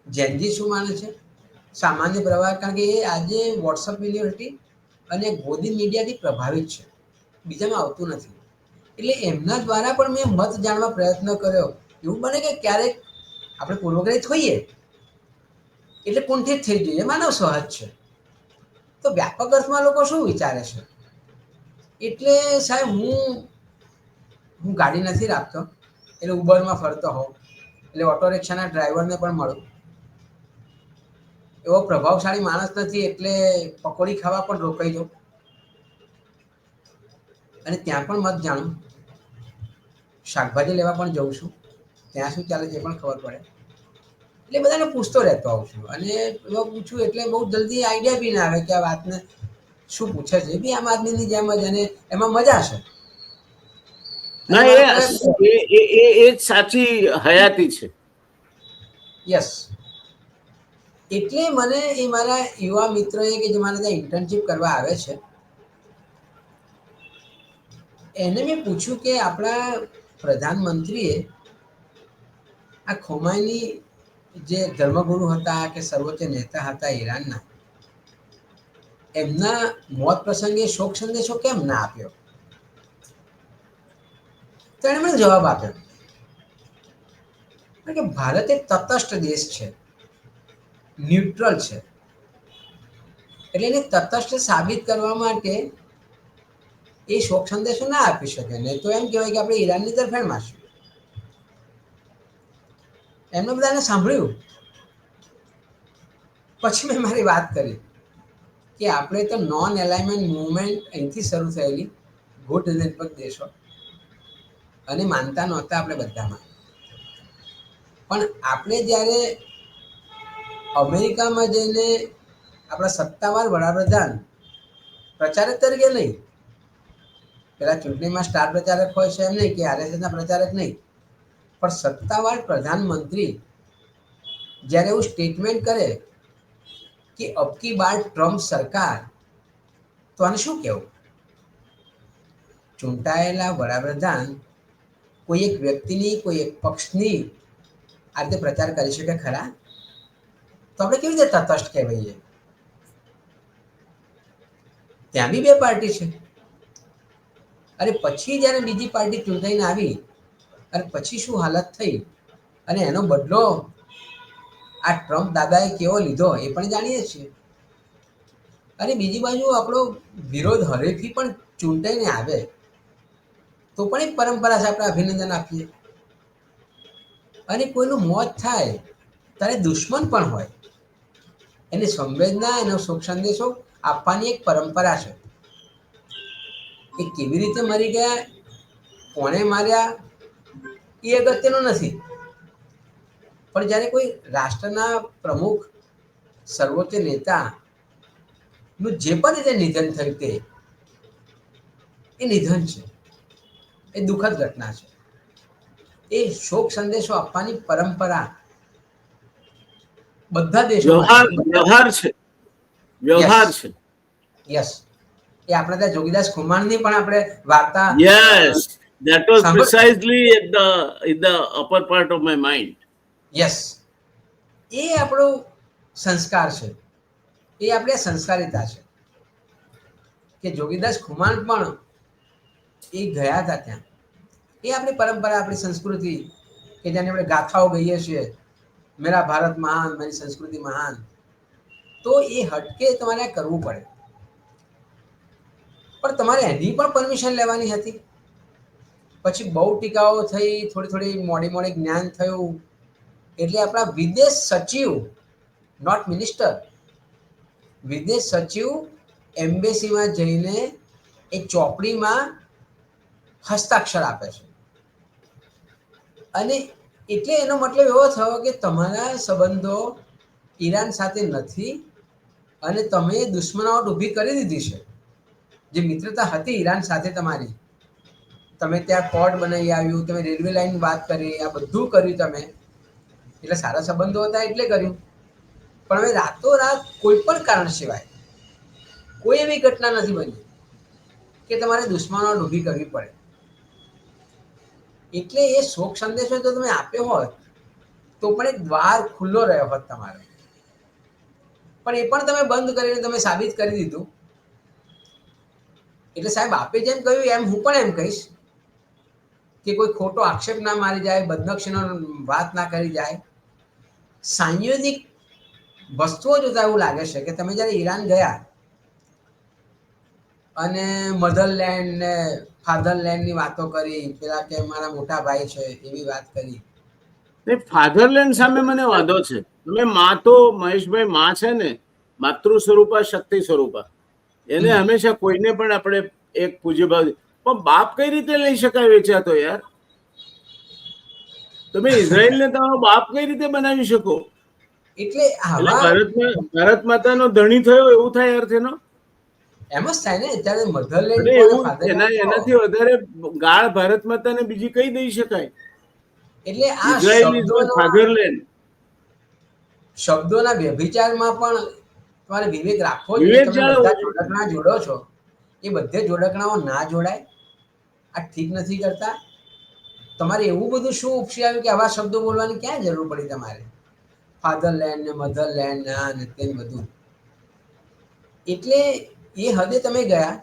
Speaker 2: જેનજી શું માને છે, સામાન્ય પ્રવાહ. કારણ કે એ આજે વોટ્સઅપ યુનિવર્સિટી અને ગોદી મીડિયાથી પ્રભાવિત છે, બીજામાં આવતું નથી. એટલે એમના દ્વારા પણ મેં મત જાણવા પ્રયત્ન કર્યો. એવું બને કે ક્યારેક આપણે પૂર્વગ્રહિત હોઈએ એટલે કુંઠિત થઈ જઈએ, માનવ સહજ છે. તો વ્યાપક અર્થમાં લોકો શું વિચારે છે. એટલે સાહેબ, હું ગાડી નથી રાખતો, એટલે ઉબરમાં ફરતો હોઉં, એટલે ઓટો રિક્ષાના ડ્રાઈવરને પણ મળું. એવો પ્રભાવશાળી માણસ નથી એટલે પકોડી ખાવા પણ રોકાઈ જાઉં અને ત્યાં પણ મત જાણું. શાકભાજી લેવા પણ જઉં છું, ત્યાં શું ચાલે છે એ પણ ખબર પડે. એટલે બધાને પૂછતો રહેતો હોઉં છું. અને એવા પૂછું એટલે બહુ જલ્દી આઈડિયા બી ના આવે કે આ વાતને શું પૂછે છે. એ બી આમ આદમીની જેમ જ, અને એમાં મજા છે.
Speaker 1: ના,
Speaker 2: મારા
Speaker 1: એ જ સાચી હયાતી છે.
Speaker 2: યસ, એટલે મને એ મારા યુવા મિત્રોએ કે જે મારે ત્યાં ઇન્ટર્નશીપ કરવા આવે છે એને મેં પૂછ્યું કે આપણા પ્રધાનમંત્રીએ આ ખોમાઈની જે ધર્મગુરુ હતા કે સર્વોચ્ચ નેતા હતા ઈરાનના, એમના મોત પ્રસંગે શોક સંદેશો કેમ ના આપ્યો? તો એણે મને જવાબ આપ્યો કે ભારત એક તટસ્થ દેશ છે, ન્યુટ્રલ છે, એટલે એને તટસ્થ સાબિત કરવા માટે એ શોક સંદેશો ના આપી શકે. નહીં તો એમ કહેવાય કે આપણે ઈરાનની તરફેણમાં છે. એમને બધાને સાંભળ્યું. પછી મેં મારી વાત કરી કે આપણે તો નોન એલાઇનમેન્ટ મુવમેન્ટ અહીંથી શરૂ થયેલી ગુટ નિરપેક્ષ દેશો અને માનતા નહોતા આપણે બધામાં, પણ આપણે જ્યારે અમેરિકામાં જઈને આપણા સત્તાવાર વડાપ્રધાન પ્રચારક તરીકે નહીં, પેલા ચૂંટણીમાં સ્ટાર પ્રચારક હોય છે એમ નહીં, કે આરએસએસના પ્રચારક નહીં, પણ સત્તાવાર પ્રધાનમંત્રી જ્યારે એવું સ્ટેટમેન્ટ કરે કે અબકી બાર ટ્રમ્પ સરકાર, તો આને શું કહેવું? ચૂંટાયેલા વડાપ્રધાન કોઈ એક વ્યક્તિની, કોઈ એક પક્ષની આ રીતે પ્રચાર કરી શકે ખરા? તો આપણે કેવી રીતે તટસ્થ કહેવાઈએ? ત્યાં બી બે પાર્ટી છે. અરે પછી જ્યારે બીજી પાર્ટી ચૂંટાઈને આવી અને પછી શું હાલત થઈ અને એનો બદલો આ ટ્રમ્પ દાદાએ કેવો લીધો એ પણ જાણીએ છીએ. અને બીજી બાજુ આપણો વિરોધ હરેથી પણ ચૂંટાઈને આવે તો પણ એક પરંપરા છે, આપણે અભિનંદન આપીએ. અને કોઈનું મોત થાય ત્યારે દુશ્મન પણ હોય, એની સંવેદના, એનો શોક સંદેશો આપવાની એક પરંપરા છે. એ કેવી રીતે મરી ગયા, કોણે માર્યા, એ અગત્યનું નથી. પણ જ્યારે કોઈ રાષ્ટ્રના પ્રમુખ, સર્વોચ્ચ નેતા નું જે પણ રીતે નિધન થયું તે એ નિધન છે, એ દુઃખદ ઘટના છે. એ શોક સંદેશો આપવાની પરંપરા બધા દેશોમાં
Speaker 1: વ્યવહાર છે, વ્યવહાર છે.
Speaker 2: યસ, એ આપણે ત્યાં જોગીદાસ ખુમાણની પણ આપણે વાર્તા
Speaker 1: Yes, that was precisely at in the upper part of my mind.
Speaker 2: Yes, એ આપણો સંસ્કાર છે, એ આપણી સંસ્કારિતા છે કે જોગીદાસ ખુમાણ પણ એ ગયા હતા ત્યાં. એ આપણી પરંપરા, આપણી સંસ્કૃતિ કે જેને આપણે ગાથાઓ ગઈએ છીએ, મેરા ભારત મહાન, મારી સંસ્કૃતિ મહાન, તો એ હટકે તમારે કરવું પડે. પણ તમારે એની પણ પરમિશન લેવાની હતી. પછી બહુ ટીકાઓ થઈ, થોડી મોડી જ્ઞાન થયું, એટલે આપણા વિદેશ સચિવ, નોટ મિનિસ્ટર, વિદેશ સચિવ એમ્બેસીમાં જઈને એ ચોપડીમાં હસ્તાક્ષર આપે છે. અને એટલે એનો મતલબ એવો થયો કે તમારા સંબંધો ઈરાન સાથે નથી અને તમે દુશ્મનાવટ ઊભી કરી દીધી છે. જે મિત્રતા હતી ઈરાન સાથે તમારી, તમે ત્યાં પોર્ટ બનાવી આવ્યું, તમે રેલવે લાઈન વાત કરી, આ બધું કર્યું તમે, એટલે સારા સંબંધો હતા એટલે કર્યું. પણ હવે રાતોરાત કોઈ પણ કારણ સિવાય કોઈ એવી ઘટના નથી બની કે તમારે દુશ્મનાવટ ઊભી કરવી પડે. એટલે એ શોક સંદેશો જો તમે આપ્યો હોત તો પણ એક દ્વાર ખુલ્લો રહ્યો હોત તમારે, પણ એ પણ તમે બંધ કરીને તમે સાબિત કરી દીધું. એટલે સાહેબ, આપે જેમ કહ્યું એમ હું પણ એમ કહીશ કે કોઈ ખોટો આક્ષેપ ના મારી જાય, બદનક્ષીનો વાત ના કરી જાય. સાંયોગિક વસ્તુઓ જોતા એવું લાગે છે કે તમે જ્યારે ઈરાન ગયા અને મધરલેન્ડ ને ફાધરલેન્ડ ની વાતો કરી, પેલા કે મારા મોટા ભાઈ છે એવી વાત કરી.
Speaker 1: ફાધરલેન્ડ સામે મને વાંધો છે. તમે માં તો મહેશભાઈ, માં છે ને, માતૃ સ્વરૂપા, શક્તિ સ્વરૂપા, એને હંમેશા કોઈને પણ આપણે એક પૂજ્ય ભાવ, પણ બાપ કઈ રીતે લઈ શકાય વેચાતો? યાર, તમે ઇઝરાયલને તમારો બાપ કઈ રીતે બનાવી શકો?
Speaker 2: એટલે
Speaker 1: ભારત માતાનો ધણી થયો એવું થાય અર્થ એનો.
Speaker 2: એમ જ થાય ને અત્યારે મધરલેન્ડ
Speaker 1: અને
Speaker 2: કહો ને
Speaker 1: એવું
Speaker 2: ફાધરલેન્ડ કહો,
Speaker 1: એનાથી વધારે ગાળ ભારત માતાને બીજી કઈ દઈ શકાય?
Speaker 2: એટલે આ
Speaker 1: ઇઝરાયલ ઇઝ માય ફાધરલેન્ડ.
Speaker 2: શબ્દોના વ્યભિચારમાં પણ તમારે વિવેક રાખવો જોઈએ.
Speaker 1: વિવેક
Speaker 2: તમે
Speaker 1: જાળવવો
Speaker 2: બધા
Speaker 1: જોઈએ.
Speaker 2: જોડકણા જોડો છો, એ બધે જોડકણાઓ ના જોડાય. આ ઠીક નથી કરતા. તમારે એવું બધું શું ઉપસી આવ્યું કે આવા શબ્દો બોલવાની ક્યાં જરૂર પડી તમારે? ફાધરલેન્ડ ને મધરલેન્ડ ને આ ને તે બધું. એટલે એ હદે તમે ગયા.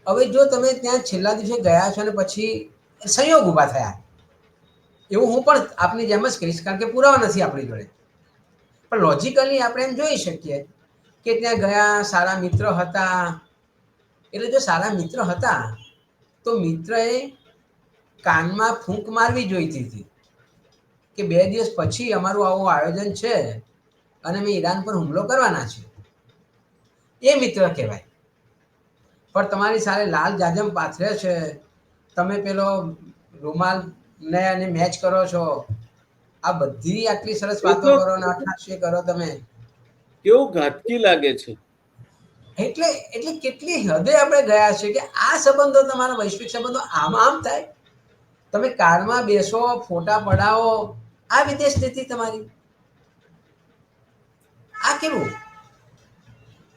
Speaker 2: હવે જો તમે ત્યાં છેલ્લા દિવસે ગયા છો અને પછી સંયોગ ઊભા થયા, એવું હું પણ આપની જેમ જ કહીશ, કારણ કે પુરાવા નથી આપણી જોડે. પણ લોજિકલી આપણે એમ જોઈ શકીએ કે ત્યાં ગયા, સારા મિત્ર હતા. એટલે જો સારા મિત્ર હતા તો મિત્રએ કાનમાં ફૂંક મારવી જોઈતી હતી કે 2 દિવસ પછી અમારું આવું આયોજન છે અને અમે ઈરાન પર હુમલો કરવાના છે. એ મિત્ર કહેવાય. પણ તમારી સાથે લાલ જાજમ પાથરે છે, તમે પેલો રૂમાલ ને અને મેચ કરો છો, આ બધી આટલી સરસ
Speaker 1: એ
Speaker 2: વાતો
Speaker 1: તો
Speaker 2: કરો ને અઠાશી કરો તમે.
Speaker 1: કેવું ઘાતકી લાગે છે.
Speaker 2: એટલે એટલે કેટલી હદે આપણે ગયા છે કે આ સંબંધો, તમારા વૈશ્વિક સંબંધો આમ આમ થાય. તમે કારમાં બેસો, ફોટા પડાવો, આ વિદેશ નીતિ તમારી. આ કેવું?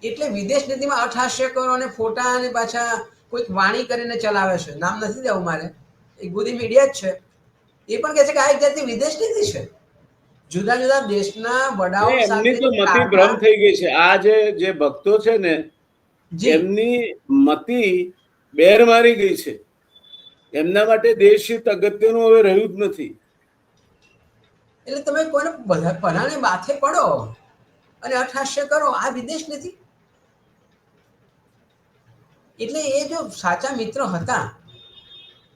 Speaker 2: એટલે વિદેશ નીતિમાં અઠાસ્ય કરો અને ફોટા અને પાછા કોઈક વાણી કરીને ચલાવે છે. નામ નથી દેવું મારે, એક બુદ્ધિ મીડિયા જ છે. એ પણ કહે છે કે આ એક જાતની વિદેશ નીતિ છે. જુદા જુદા દેશના વડાઓ
Speaker 1: એમની
Speaker 2: સાથે
Speaker 1: તો મતિ ભ્રમ
Speaker 2: કારમાં,
Speaker 1: થઈ ગઈ છે. આ જે ભક્તો છે ને,
Speaker 2: જી,
Speaker 1: એમની મતિ બેર મારી ગઈ છે. એમના માટે દેશ હિત અગત્યનું હવે રહ્યું જ નથી.
Speaker 2: એટલે તમે કોઈને પરાણે માથે પડો અને અઠાસ્ય કરો, આ વિદેશ નથી. એટલે એ જો સાચા મિત્ર હતા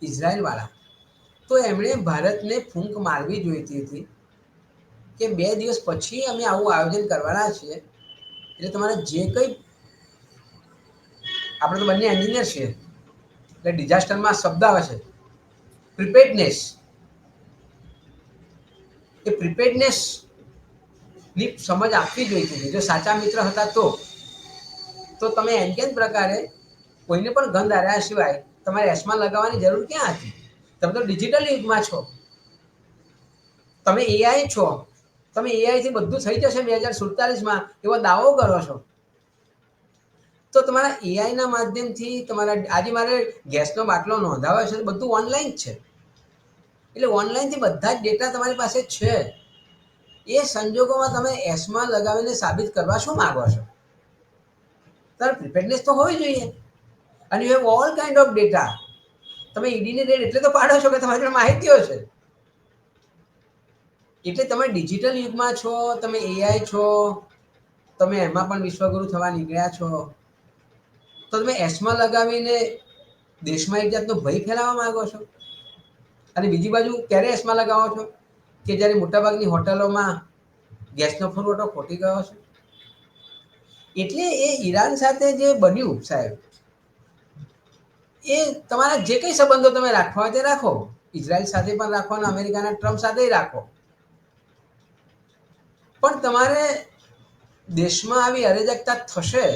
Speaker 2: ઇઝરાયલ વાળા, તો એમણે ભારતને ફૂંક મારવી જોઈતી હતી કે 2 દિવસ પછી અમે આવું આયોજન કરવાના છીએ. એટલે તમારે જે કંઈ, આપણે તો બંને એન્જિનિયર છીએ એટલે ડિઝાસ્ટરમાં શબ્દ આવે છે પ્રિપેર્ડનેસ. એ પ્રિપેર્ડનેસ ની સમજ આપવી જોઈતી હતી. જો સાચા મિત્ર હતા તો તમે એમ કેમ પ્રકારે કોઈને પણ ગંધ આર્યા સિવાય તમારે એસમાં લગાવવાની જરૂર ક્યાં હતી? તમે તો ડિજિટલ યુગમાં છો. તમે એઆઈ છો. તમે એઆઈ થી બધું થઈ જશે 2047માં એવો દાવો કરો છો. તો તમારા એઆઈ ના માધ્યમથી તમારા, આજે મારે ગેસનો બાટલો નોંધાવે છે, બધું ઓનલાઈન જ છે. એટલે ઓનલાઈનથી બધા જ ડેટા તમારી પાસે છે. એ સંજોગોમાં તમે એસમાં લગાવીને સાબિત કરવા શું માંગો છો? તારે પ્રિપેરનેસ તો હોવી જોઈએ. અને you have all kind of data. તમે ઈડીની રેડ એટલે તો પાડો છો કે તમારી જોડે માહિતીઓ છે. એટલે તમે ડિજિટલ યુગમાં છો, તમે એઆઈ છો, તમે એમાં પણ વિશ્વગુરુ થવા નીકળ્યા છો, તો તમે એસમાં લગાવીને દેશમાં એક જાતનો ભય ફેલાવવા માંગો છો. અને બીજી બાજુ ક્યારે એસમાં લગાવો છો? કે જ્યારે મોટાભાગની હોટલોમાં ગેસનો પુરવઠો ખૂટી ગયો છે. એટલે એ ઈરાન સાથે જે બન્યું સાહેબ, એ તમારા જે કંઈ સંબંધો તમે રાખવા હોય તે રાખો. ઇઝરાયલ સાથે પણ રાખો અને અમેરિકાના ટ્રમ્પ સાથે રાખો. પણ તમારે દેશમાં આવી અરેજકતા થશે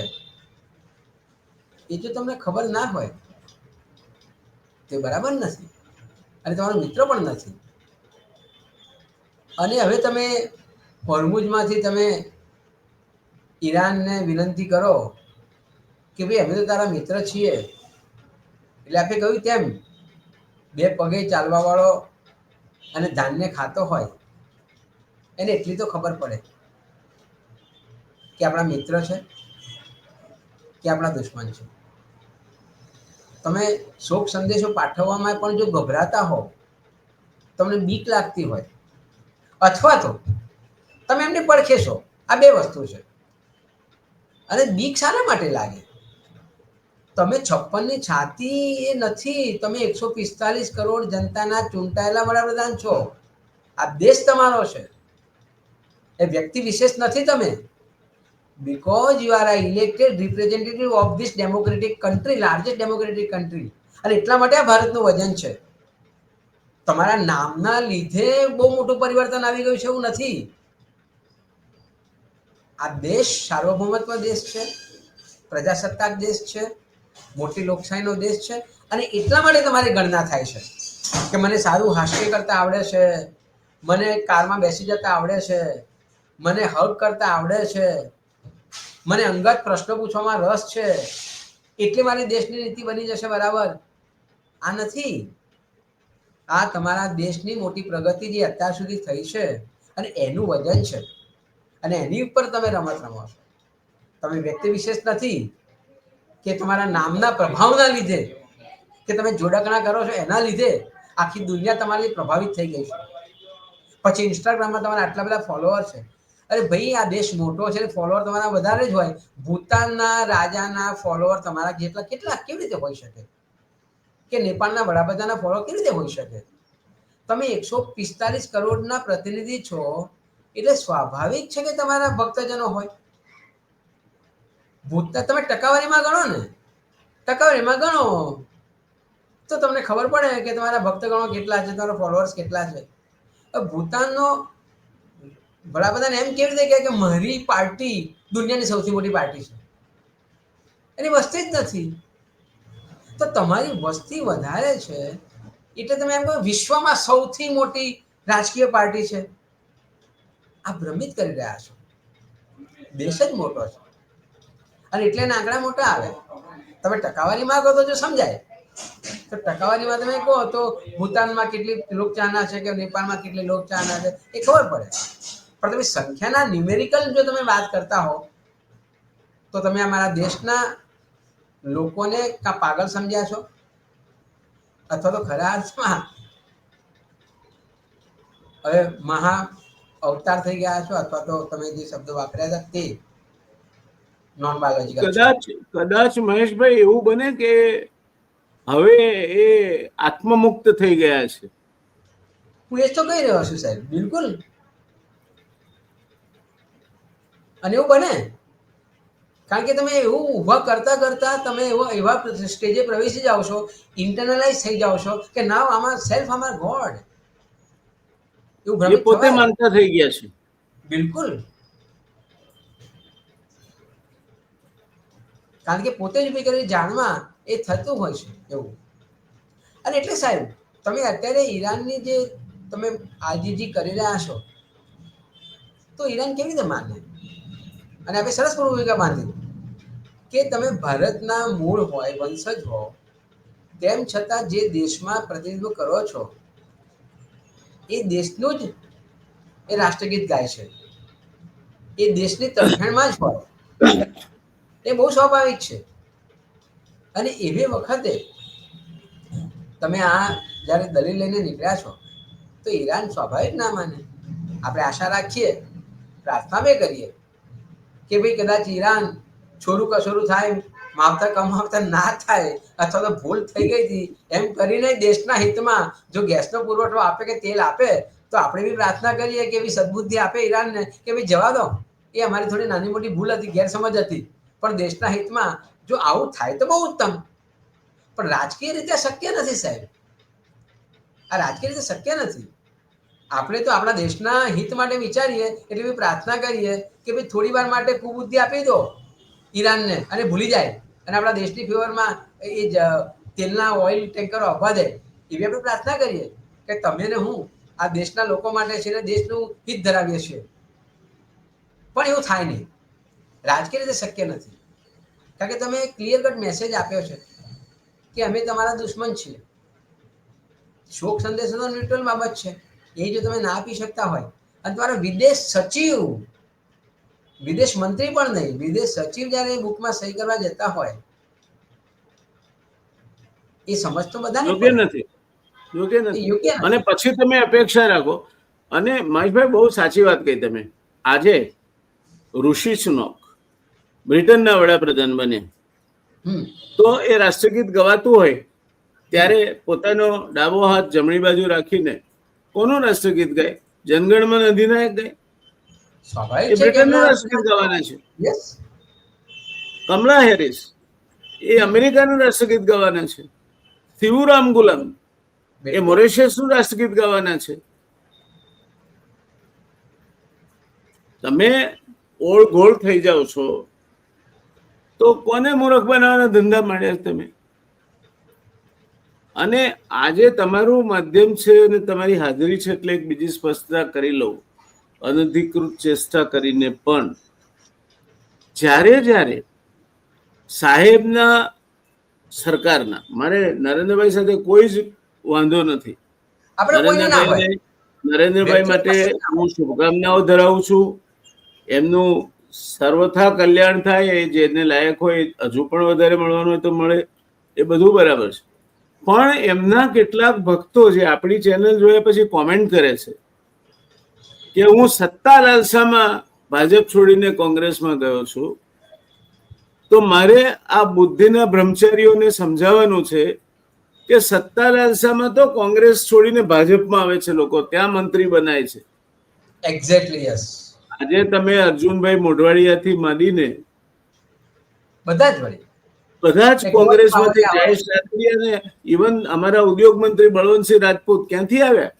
Speaker 2: એ જો તમને ખબર ના હોય તે બરાબર નથી. અને તમારો મિત્ર પણ નથી. અને હવે તમે હોર્મુજમાંથી તમે ઈરાનને વિનંતી કરો કે ભાઈ અમે તો તારા મિત્ર છીએ. એટલે આપણે કહ્યું તેમ 2 પગે ચાલવા વાળો અને ધાન્ય ખાતો હોય એને એટલી તો ખબર પડે કે આપણા મિત્ર છે કે આપણા દુશ્મન છે. તમે શોક સંદેશો પાઠવવામાં પણ જો ગભરાતા હો, તમને બીક લાગતી હોય, અથવા તો તમે એમની પડખે છો, આ 2 વસ્તુ છે. અને બીક શાના માટે લાગે? તમે 56ની છાતી એ નથી. તમે 145 કરોડ જનતાના ચૂંટાયેલા વડાપ્રધાન છો. આ દેશ તમારો છે. એ વ્યક્તિ વિશેષ નથી તમે. because you are a elected representative of this democratic country, largest democratic country. અને એટલા માટે આ ભારતનું વજન છે. તમારા નામના લીધે બહુ મોટું પરિવર્તન આવી ગયું છે એવું નથી. આ દેશ સાર્વભૌમત્વ દેશ છે. પ્રજાસત્તાક દેશ છે, મોટી લોકશાહીનો દેશ છે, અને એટલા માટે તમારી ગણના થાય છે કે મને સારું હાસ્ય કરતા આવડે છે, મને કારમાં બેસી જતા આવડે છે, મને હગ કરતા આવડે છે, મને અંગત પ્રશ્નો પૂછવામાં રસ છે, એટલે મારી દેશની નીતિ બની જશે બરાબર. આ નથી. આ તમારા દેશની મોટી પ્રગતિ જે અત્યાર સુધી થઈ છે અને એનું વજન છે, અને એની ઉપર તમે રમત રમો છો. તમે વ્યક્તિ વિશેષ નથી કે તમારા નામના પ્રભાવના લીધે કે તમે જોડકણા કરો છો એના લીધે આખી દુનિયા તમારી પ્રભાવિત થઈ ગઈ છે. પછી ઇન્સ્ટાગ્રામમાં તમારા આટલા બધા ફોલોઅર છે. અરે ભાઈ, આ દેશ મોટો છે, ફોલોઅર તમારા વધારે જ હોય. ભૂતાનના રાજાના ફોલોઅર તમારા જેટલા કેટલા કેવી રીતે હોઈ શકે? કે નેપાળના વડાપ્રધાનના ફોલોઅર કેવી રીતે હોઈ શકે? તમે 145 કરોડના પ્રતિનિધિ છો, એટલે સ્વાભાવિક છે કે તમારા ભક્તજનો હોય. તમે ટકાવારીમાં ગણો ને, ટકાવારીમાં ગણો તો તમને ખબર પડે કે તમારા ભક્તગણો કેટલા છે, તમારા ફોલોઅર્સ કેટલા છે. ભૂતાનનો વડાપ્રધાન એમ કેવી રીતે કે મારી પાર્ટી દુનિયાની સૌથી મોટી પાર્ટી છે? એની વસ્તી જ નથી. તો તમારી વસ્તી વધારે છે એટલે તમે એમ કહો વિશ્વમાં સૌથી મોટી રાજકીય પાર્ટી છે. આ ભ્રમિત કરી રહ્યા છો. દેશ જ મોટો છે અને એટલે એના આંકડા મોટા આવે. તમે ટકાવારી માંગો તો જો સમજાય, તો ટકાવારીમાં તમે કહો તો ભૂતાનમાં કેટલી લોકચાહના છે કે નેપાળમાં કેટલી લોકચાહના છે એ ખબર પડે. પણ તમે સંખ્યાના ન્યુમેરિકલ જો તમે વાત કરતા હો તો તમે અમારા દેશના લોકોને કાં પાગલ સમજ્યા છો અથવા તો ખરા અર્થમાં હવે મહા અવતાર થઈ ગયા છો, અથવા તો તમે જે શબ્દો વાપર્યા હતા તે નોન બાયોલોજીકલ છે.
Speaker 1: કદાચ મહેશભાઈ એવું બને કે હવે એ આત્મમુક્ત થઈ ગયા છે.
Speaker 2: હું એ તો કહી રહ્યો છું સાહેબ, બિલકુલ. અને એવું બને કારણ કે તમે એવું ઊભા કરતા કરતા તમે એવા સ્ટેજે પ્રવેશી જાઓ છો, ઇન્ટરનલાઇઝ થઈ જાઓ છો કે નાવ આમાં સેલ્ફ આમાં ગોડ એવું
Speaker 1: એ
Speaker 2: ભ્રમિત
Speaker 1: પોતે
Speaker 2: થવાય.
Speaker 1: માનતા થઈ ગયા છે.
Speaker 2: બિલકુલ. કારણ કે પોતે જ ઉભી કરી જાણવા એ થતું હોય છે એવું. અને એટલે સાહેબ તમે અત્યારે ઈરાનની જે તમે આજીજી કરી રહ્યા છો, તો ઈરાન કેવી રીતે માને? અને આપણે સરસ ભૂમિકા બાંધી કે તમે ભારતના મૂળ હોય, વંશજ હો, તેમ છતાં જે દેશમાં પ્રતિનિધિત્વ કરો છો એ દેશનું જ એ રાષ્ટ્રગીત ગાય છે, એ દેશની તરફેણમાં જ હોય. એ બહુ સ્વાભાવિક છે. અને એવી વખતે તમે આ જ્યારે દલીલ લઈને નીકળ્યા છો તો ઈરાન સ્વાભાવિક ના માને. આપણે આશા રાખીએ, પ્રાર્થના બી કરીએ કે ભાઈ કદાચ ઈરાન છોરું કસોરું થાય, માવતર કમાવતર ના થાય, અથવા તો ભૂલ થઈ ગઈ હતી એમ કરીને દેશના હિતમાં જો ગેસનો પુરવઠો આપે કે તેલ આપે તો આપણે બી પ્રાર્થના કરીએ કે એવી સદબુદ્ધિ આપે ઈરાનને કે ભાઈ જવા દો, એ અમારી થોડી નાની મોટી ભૂલ હતી, ગેરસમજ હતી, પણ દેશના હિતમાં જો આવું થાય તો બહુ ઉત્તમ. પણ રાજકીય રીતે શક્ય નથી સાહેબ. આ રાજકીય રીતે શક્ય નથી. આપણે તો આપણા દેશના હિત માટે વિચારીએ એટલે પ્રાર્થના કરીએ કે ભાઈ થોડી વાર માટે કુબુદ્ધિ આપી દો ઈરાનને અને ભૂલી જાય અને આપણા દેશની ફેવરમાં એ તેલના ઓઇલ ટેન્કરો આપવા દે, એવી આપણે પ્રાર્થના કરીએ કે તમે ને હું આ દેશના લોકો માટે છે ને દેશનું હિત ધરાવીએ છીએ. પણ એવું થાય નહીં. રાજકીય રીતે શક્ય નથી. કારણ કે તમે ક્લિયર કટ મેસેજ આપ્યો છે કે અમે તમારા દુશ્મન છીએ. શોક સંદેશો તો ન્યુટ્રલ બાબત છે, એ જો તમે ના આપી શકતા હોય અને તમારા વિદેશ સચિવ, વિદેશ મંત્રી પણ નહીં, વિદેશ સચિવ જ્યારે બુકમાં સહી કરવા જતા હોય એ સમજ તો બધાને
Speaker 1: યોગ્ય
Speaker 2: પડે.
Speaker 1: નથી, યોગ્ય
Speaker 2: એ
Speaker 1: નથી.
Speaker 2: યોગ્ય
Speaker 1: અને
Speaker 2: નથી.
Speaker 1: પછી તમે અપેક્ષા રાખો. અને મહેશભાઈ બહુ સાચી વાત કહી તમે. આજે ઋષિ સુનક બ્રિટનના વડાપ્રધાન બન્યા, તો એ રાષ્ટ્રગીત ગવાતું હોય ત્યારે પોતાનો ડાબો હાથ જમણી બાજુ રાખીને કોનું રાષ્ટ્રગીત ગાય? જનગણમન અધિનાયક ગાય.
Speaker 2: સ્વાભાવિક
Speaker 1: એ
Speaker 2: છે કે
Speaker 1: બ્રિટનનું
Speaker 2: એમના
Speaker 1: રાષ્ટ્રગીત ગાવાના છે.
Speaker 2: યસ.
Speaker 1: કમલા હેરિસ એ અમેરિકાનું રાષ્ટ્રગીત ગાવાના છે. શિવુરામ ગુલામ એ મોરેશિયસનું રાષ્ટ્રગીત ગાવાના છે. તમે ઓળઘોળ થઈ જાઓ છો તો કોને મૂર્ખ બનાવવાના ધંધા માંડ્યા તમે? અને આજે તમારું માધ્યમ છે અને તમારી હાજરી છે એટલે એક બીજી સ્પષ્ટતા કરી લઉં, અનધિકૃત ચેષ્ટા કરીને પણ જ્યારે સાહેબના સરકારના, મારે નરેન્દ્રભાઈ સાથે કોઈ જ વાંધો નથી, નરેન્દ્રભાઈ માટે હું શુભકામનાઓ ધરાવું છું, એમનું સર્વથા કલ્યાણ થાય, એ જેને લાયક હોય હજુ પણ વધારે મળવાનું હોય તો મળે, એ બધું બરાબર છે. પણ એમના કેટલાક ભક્તો જે આપણી ચેનલ જોયા પછી કોમેન્ટ કરે છે કે હું સત્તા લાલસામાં ભાજપ છોડીને કોંગ્રેસમાં ગયો છું, તો મારે આ બુદ્ધિના બ્રહ્મચારીઓને સમજાવવાનું છે કે સત્તા લાલસામાં તો કોંગ્રેસ છોડીને ભાજપમાં આવે છે લોકો, ત્યાં મંત્રી બનાય છે.
Speaker 2: Exactly, yes.
Speaker 1: આજે તમે અર્જુનભાઈ મોઢવાડિયાથી માંડીને બધા જ કોંગ્રેસમાંથી જયેશ રાદડિયા અને ઇવન અમારા ઉદ્યોગ મંત્રી બળવંતસિંહ રાજપૂત ક્યાંથી આવ્યા?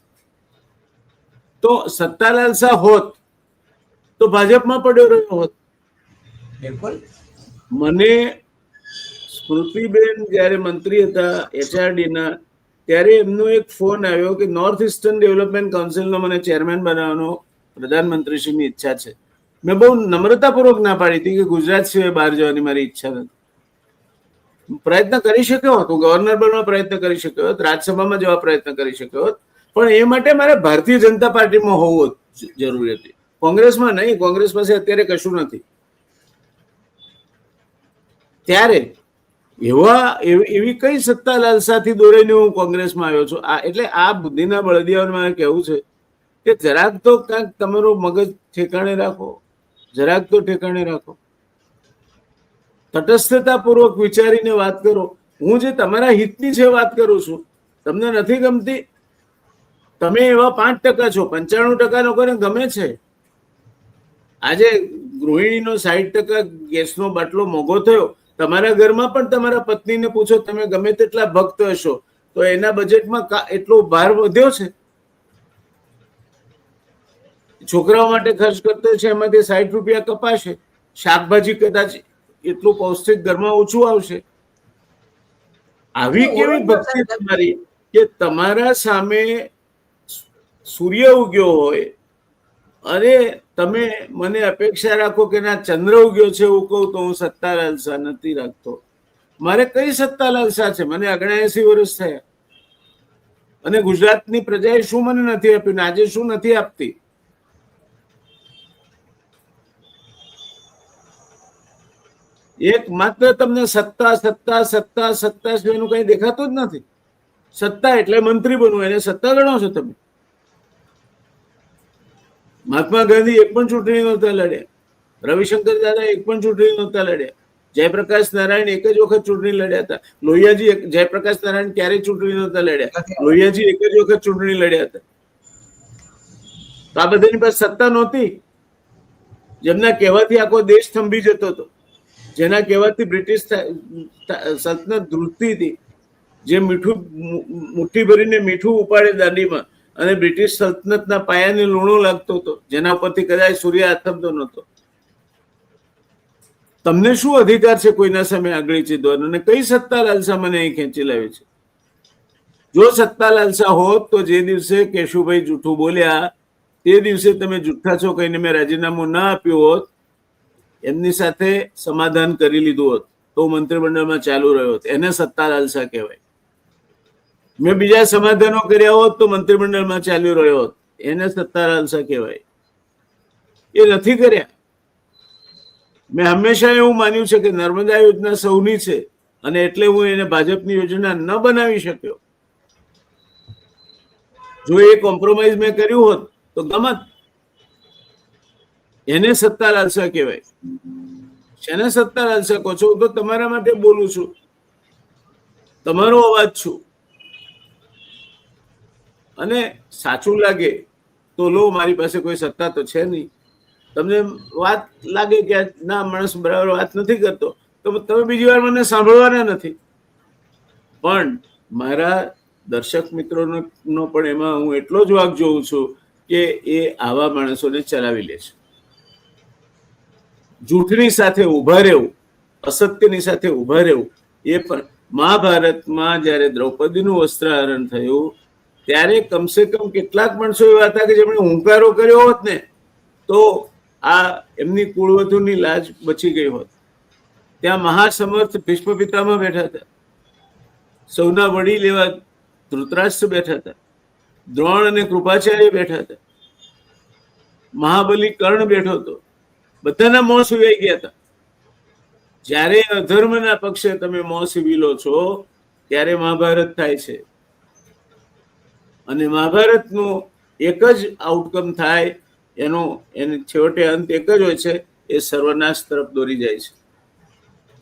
Speaker 1: તો સત્તા લાલસા હોત તો ભાજપમાં પડ્યો રહ્યો હોત.
Speaker 2: બિલકુલ.
Speaker 1: મને સ્મૃતિબેન જ્યારે મંત્રી હતા HRD ના, ત્યારે એમનો એક ફોન આવ્યો કે નોર્થ ઇસ્ટર્ન ડેવલપમેન્ટ કાઉન્સિલનો મને ચેરમેન બનાવવાનો પ્રધાનમંત્રીશ્રીની ઈચ્છા છે. મેં બહુ નમ્રતાપૂર્વક ના પાડી હતી કે ગુજરાત સિવાય બહાર જવાની મારી ઈચ્છા નથી. પ્રયત્ન કરી શક્યો હતો, ગવર્નર બનવા પ્રયત્ન કરી શક્યો હોત, રાજ્યસભામાં જવા પ્રયત્ન કરી શક્યો હોત, પણ એ માટે મારે ભારતીય જનતા પાર્ટીમાં હોવું જરૂરી હતી, કોંગ્રેસમાં નહીં. કોંગ્રેસ પાસે અત્યારે કશું નથી. ત્યારે એવી કઈ સત્તા લાલસાથી દોરાઈને હું કોંગ્રેસમાં આવ્યો છું? એટલે આ બુદ્ધિના બળદિયાઓને મારે કહેવું છે કે જરાક તો કાંઈક તમારું મગજ ઠેકાણે રાખો, જરાક તો ઠેકાણે રાખો, તટસ્થતાપૂર્વક વિચારીને વાત કરો. હું જે તમારા હિતની છે વાત કરું છું, તમને નથી ગમતી, તમે એવા 5% છો, 95% લોકોને ગમે છે. આજે ગૃહિણીનો 60% ગેસનો બાટલો મોંઘો થયો, તમારા ઘરમાં પણ તમારા પત્નીને પૂછો, તમે ગમે તેટલા ભક્ત હશો તો એના બજેટમાં એટલો ભાર વધ્યો છે. છોકરાઓ માટે ખર્ચ કરતો છે એમાંથી 60 રૂપિયા કપાશે, શાકભાજી કદાચ એટલું પૌષ્ટિક ઘરમાં ઓછું આવશે. આવી કેવી ભક્તિ તમારી કે તમારા સામે સૂર્ય ઉગ્યો હોય અને તમે મને અપેક્ષા રાખો કે ના ચંદ્ર ઉગ્યો છે એવું કહું તો હું સત્તા લાલસા નથી રાખતો. મારે કઈ સત્તા લાલસા છે? મને 79 વર્ષ થયા અને ગુજરાતની પ્રજાએ શું મને નથી આપ્યું, આજે શું નથી આપતી? એક માત્ર તમને સત્તા સત્તા સત્તા સત્તા સિવાયનું કઈ દેખાતું જ નથી. સત્તા એટલે મંત્રી બનવું, એને સત્તા ગણો છો તમે? મહાત્મા ગાંધી એક પણ ચૂંટણી નહોતા લડ્યા, રવિશંકર દાદા એક પણ ચૂંટણી નહોતા લડ્યા, જયપ્રકાશ નારાયણ એક જ વખત ચૂંટણી લડ્યા હતા. લોહિયાજી, જયપ્રકાશ નારાયણ ક્યારેય ચૂંટણી નહોતા લડ્યા, લોહિયાજી એક જ વખત ચૂંટણી લડ્યા હતા. તો આ બધાની પાસે સત્તા નહોતી. જેમના કહેવાથી આખો દેશ થંભી જતો હતો, જેના કહેવાથી બ્રિટિશ સલ્તનત ધ્રુજતી હતી, જે મુઠ્ઠી ભરીને મીઠું ઉપાડે દાંડીમાં અને બ્રિટિશ સલ્તનતના પાયાને લૂણો લાગતો હતો, જેના પરથી કદાચ સૂર્ય આથમતો નહોતો. તમને શું અધિકાર છે કોઈના સામે આગળ ચીધવાનો? અને કઈ સત્તા લાલસા મને અહીં ખેંચી લાવી છે? જો સત્તા લાલસા હોત તો જે દિવસે કેશુભાઈ જૂઠું બોલ્યા તે દિવસે તમે જૂઠા છો કહીને મેં રાજીનામું ના આપ્યું હોત, એમની સાથે સમાધાન કરી લીધું હોત તો મંત્રીમંડળમાં ચાલુ રહ્યો હોત. એને સત્તા લાલસા કહેવાય. મેં બીજા સમાધાનો કર્યા હોત તો મંત્રીમંડળમાં ચાલ્યું રહ્યો હોત, એને સત્તા લાલસા કહેવાય. એ નથી કર્યા. મેં હંમેશા એવું માન્યું છે કે નર્મદા યોજના સૌની છે અને એટલે હું એને ભાજપની યોજના ન બનાવી શક્યો. જો એ કોમ્પ્રોમાઇઝ મેં કર્યું હોત તો ગમત. એને સત્તા લાલસા કહેવાય. શેને સત્તા લાલસા કહો છો? હું તો તમારા માટે બોલું છું, તમારો અવાજ છું. અને સાચું લાગે તો લો, મારી પાસે કોઈ સત્તા તો છે નહીં. તમને વાત લાગે કે ના માણસ બરાબર વાત નથી કરતો તો તમે બીજી વાર મને સાંભળવાના નથી. પણ મારા દર્શક મિત્રોનો પણ એમાં હું એટલો જ વાંક જોઉં છું કે એ આવા માણસોને ચલાવી લે છે. જૂઠની સાથે ઉભા રહેવું અસત્યની સાથે ઉભા રહેવું એ પણ. મહાભારતમાં જ્યારે દ્રૌપદીનું વસ્ત્રાહરણ થયું ત્યારે કમસે કમ કેટલાક માણસો એવા હતા કે જેમણે હુંકારો કર્યો હોત ને તો આ એમની કુળવધુની લાજ બચી ગઈ હોત. ત્યાં મહાસમર્થ ભીષ્મ પિતામહ બેઠા હતા, સૌના વડીલ એવા ધૃતરાષ્ટ્ર બેઠા હતા, દ્રોણ અને કૃપાચાર્ય બેઠા હતા, મહાબલી કર્ણ બેઠો હતો, બધાના મોં સુવાઈ ગયા હતા. જ્યારે અધર્મના પક્ષે તમે મોં સીવી લો છો ત્યારે મહાભારત થાય છે. અને મહાભારતનું એક જ આઉટકમ થાય, એને છેવટે અંત એક જ હોય છે, એ સર્વનાશ તરફ દોરી જાય છે,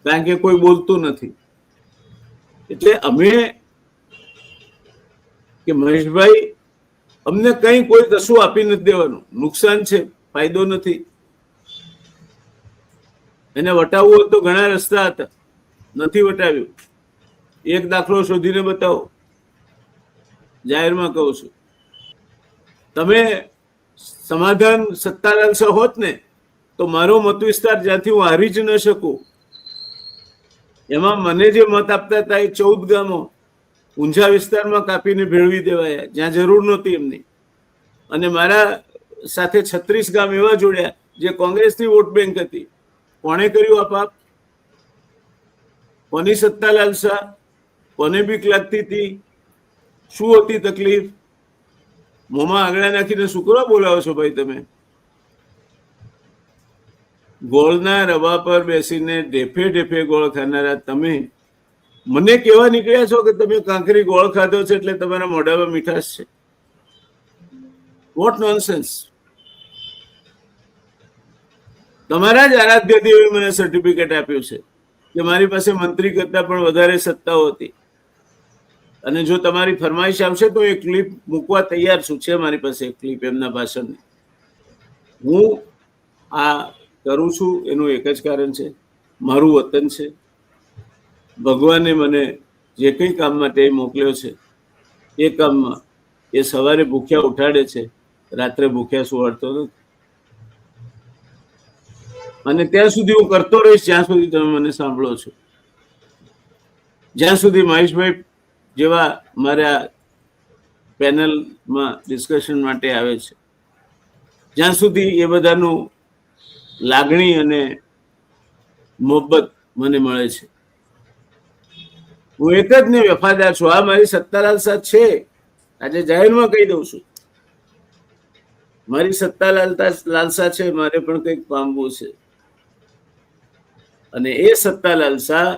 Speaker 1: કારણ કે કોઈ બોલતું નથી. એટલે અમે કે મહેશભાઈ અમને કંઈ કોઈ કશું આપી નથી દેવાનું, નુકસાન છે, ફાયદો નથી. એને વટાવવું હોય તો ઘણા રસ્તા હતા, નથી વટાવ્યું. એક દાખલો શોધીને બતાવો, જાહેરમાં કહું છું. તમે સમાધાન સત્તાલાલ શાહ હોત ને તો મારો મત વિસ્તાર જ્યાંથી હું હારી જ ન શકું, એમાં મને જે મત આપતા હતા એ 14 ગામો ઊંઝા વિસ્તારમાં કાપીને ભેળવી દેવાયા જ્યાં જરૂર નહોતી એમની. અને મારા સાથે 36 ગામ એવા જોડ્યા જે કોંગ્રેસની વોટ બેંક હતી. કોણે કર્યું આ પાપ? કોની સત્તા લાલસા? કોને બીક લાગતી હતી? શું હતી તકલીફ? મોંમાં આગળ નાખીને શું કરવા બોલાવો છો ભાઈ તમે? ગોળના રવા પર બેસીને ઢેફે ઢેફે ગોળ ખાનારા તમે મને કેવા નીકળ્યા છો કે તમે કાંકરી ગોળ ખાધો છે એટલે તમારા મોઢામાં મીઠાશ છે? What nonsense! તમારા જ આરાધ્ય દેવે મને સર્ટિફિકેટ આપ્યું છે કે મારી પાસે મંત્રી કરતા પણ વધારે સત્તાઓ હતી. અને જો તમારી ફરમાઈશ આવશે તો એ ક્લિપ મૂકવા તૈયાર છું. છે મારી પાસે ક્લિપ એમના ભાષણની. હું આ કરું છું એનું એક જ કારણ છે, મારું વતન છે. ભગવાને મને જે કંઈ કામ માટે મોકલ્યો છે એ કામમાં એ સવારે ભૂખ્યા ઉઠાડે છે, રાત્રે ભૂખ્યા સુવાડતો નથી. અને ત્યાં સુધી હું કરતો રહીશ જ્યાં સુધી તમે મને સાંભળો છો. જ્યાં સુધી મહેશભાઈ જેવા મારા પેનલમાં ડિસ્કશન માટે આવે છે, જ્યાં સુધી એ બધાનું લાગણી અને મોહબ્બત મને મળે છે. હું એક જ ને વફાદાર છું. આ મારી સત્તાલાલ સાથ છે, આજે જાહેરમાં કહી દઉં છું. મારી સત્તા લાલસા છે, મારે પણ કંઈક પામવું છે. અને એ સત્તા લાલસા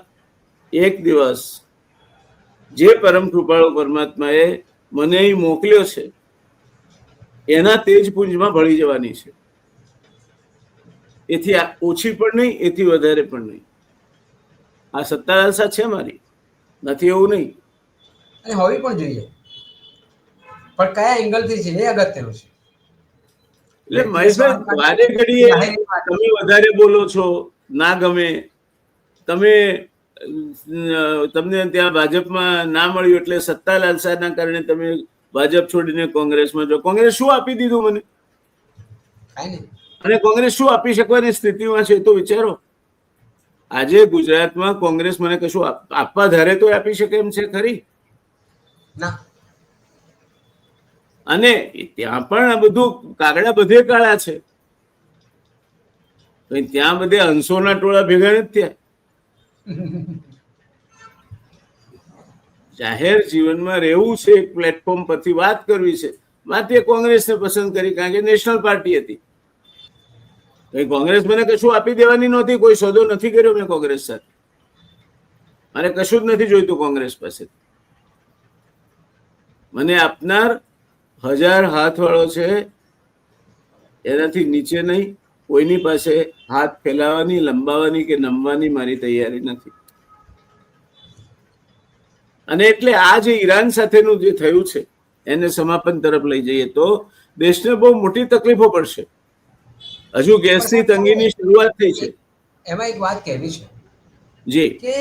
Speaker 1: એક દિવસ જે પરમ કૃપાળુ પરમાત્માએ મને અહીં મોકલ્યો છે એના તેજપુંજમાં ભળી જવાની છે. એથી ઓછી પણ નહીં, એથી વધારે પણ નહીં. આ સત્તા લાલસા છે મારી, નથી એવું નહીં.
Speaker 2: અને હોવી પણ જોઈએ, પણ કયા એંગલથી છે એ અગત્યનું છે.
Speaker 1: એટલે મહેશભાઈ વારે ઘડીએ તમે વધારે બોલો છો, ના ગમે, તમને ત્યાં ભાજપમાં ના મળ્યું એટલે સત્તા લાલસાના કારણે તમે ભાજપ છોડીને કોંગ્રેસમાં જો. કોંગ્રેસ શું આપી દીધું મને? અને કોંગ્રેસ શું આપી શકવાની સ્થિતિમાં છે તો વિચારો. આજે ગુજરાતમાં કોંગ્રેસ મને કશું આપવા ધારે તો આપી શકે એમ છે ખરી?
Speaker 2: ના.
Speaker 1: અને ત્યાં પણ આ બધું કાગડા બધે કાળા છે. ત્યાં બધે હંસોના ટોળા ભેગા નથી થયા. જાહેર જીવનમાં રહેવું છે, એક પ્લેટફોર્મ પરથી વાત કરવી છે. માટે કોંગ્રેસને પસંદ કરી કારણ કે નેશનલ પાર્ટી હતી. કોંગ્રેસ મને કશું આપી દેવાની નહોતી. કોઈ સોદો નથી કર્યો મેં કોંગ્રેસ સાથે. મારે કશું જ નથી જોઈતું કોંગ્રેસ પાસે. મને આપનાર 1000 હાથવાળો છે, એનાથી નીચે નહીં. કોઈની પાસે હાથ ફેલાવાની, લંબાવવાની કે નમવાની મારી તૈયારી નથી. અને એટલે આ જે ઈરાન સાથેનું જે થયું છે એને સમાપન તરફ લઈ જઈએ તો દેશને બહુ મોટી તકલીફો પડશે. હજુ ગેસની તંગીની શરૂઆત થઈ છે.
Speaker 2: એમાં એક વાત કહેવી છે
Speaker 1: જી,
Speaker 2: કે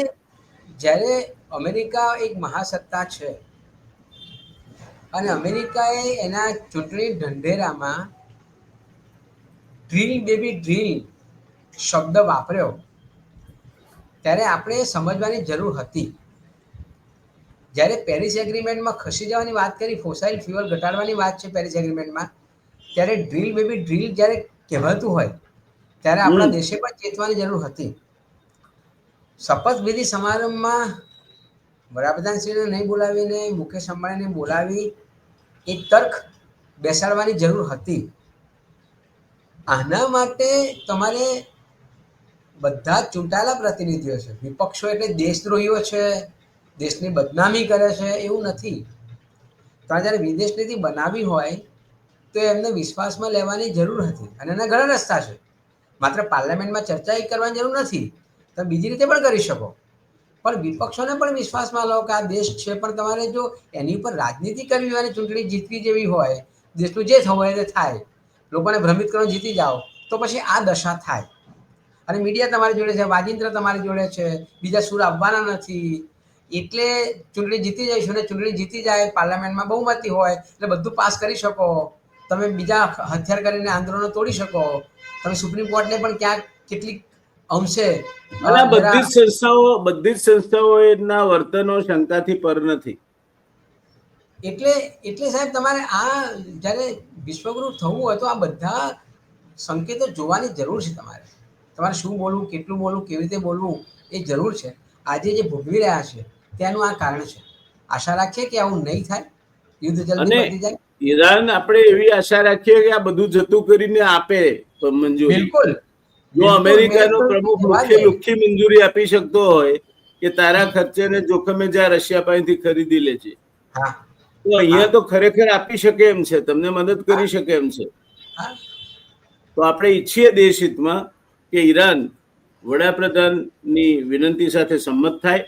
Speaker 2: જ્યારે અમેરિકા એક મહાસત્તા છે અને અમેરિકાએ એના ચૂંટણી ઢંઢેરામાં ડ્રીલ બેબી ડ્રીલ શબ્દ વાપર્યો, ત્યારે આપણે સમજવાની જરૂર હતી. જ્યારે પેરિસ એગ્રીમેન્ટમાં ખસી જવાની વાત કરી, ફોસાઇલ ફ્યુઅલ ઘટાડવાની વાત છે પેરિસ એગ્રીમેન્ટમાં, ત્યારે ડ્રીલ બેબી ડ્રીલ જ્યારે કહેવાતું હોય ત્યારે આપણા દેશે પણ ચેતવાની જરૂર હતી. શપથવિધિ સમારંભમાં વડાપ્રધાનશ્રીને નહીં બોલાવીને મુકેશ અંબાણીને બોલાવી એક તર્ક બેસાડવાની જરૂર હતી. આના માટે તમારે બધા ચૂંટાયેલા પ્રતિનિધિઓ છે, વિપક્ષો એટલે દેશદ્રોહીઓ છે, દેશની બદનામી કરે છે એવું નથી. તો જ્યારે વિદેશ નીતિ બનાવી હોય તો એમને વિશ્વાસમાં લેવાની જરૂર હતી, અને એના ઘણા રસ્તા છે. માત્ર પાર્લામેન્ટમાં ચર્ચા કરવાની જરૂર નથી, તમે બીજી રીતે પણ કરી શકો. પણ વિપક્ષોને પણ વિશ્વાસમાં લો કે આ દેશ છે, પણ તમારે જો એની ઉપર રાજનીતિ કરવી હોય અને ચૂંટણી જીતવી જેવી હોય, દેશનું જે થવું હોય તે થાય, લોકોને ભ્રમિત કરો જીતી જાઓ, તો પછી આ દશા થાય. અને મીડિયા તમારી જોડે છે, વાજિંત્ર તમારી જોડે છે, બીજા સુર આવવાના નથી, એટલે ચૂંટણી જીતી જઈશું. અને ચૂંટણી જીતી જાય, પાર્લામેન્ટમાં બહુમતી હોય એટલે બધું પાસ કરી શકો, તમે બીજા હથિયાર કરીને આંદોલનો તોડી શકો, તમે સુપ્રીમ કોર્ટને પણ ક્યાંક કેટલીક અંશે
Speaker 1: બધી જ સંસ્થાઓ એના વર્તનો શંકાથી પર નથી.
Speaker 2: એટલે સાહેબ તમારે આ જ્યારે વિશ્વગુરુ થવું હોય તો આ બધા સંકેતો જોવાની જરૂર છે. તમારે શું બોલવું, કેટલું બોલવું, કેવી રીતે બોલવું એ જરૂર છે. આજે જે ભોગવી રહ્યા છે તેનું આ કારણ છે. આશા રાખીએ કે આવું નહીં થાય, યુદ્ધ જલ્દી પતી જાય.
Speaker 1: ઈરાન આપણે એવી આશા રાખીએ કે આ બધું જતું કરીને આપે મંજૂરી.
Speaker 2: બિલકુલ.
Speaker 1: જો અમેરિકાનો પ્રમુખ લુખ્ખી મંજૂરી આપી શકતો હોય કે તારા ખર્ચે ને જોખમે જ્યાં રશિયા પાસેથી ખરીદી લે છે, તો અહીંયા તો ખરેખર આપી શકે એમ છે, તમને મદદ કરી શકે એમ છે. તો આપણે ઈચ્છીએ દેશ હિતમાં કે ઈરાન વડાપ્રધાનની વિનંતી સાથે સંમત થાય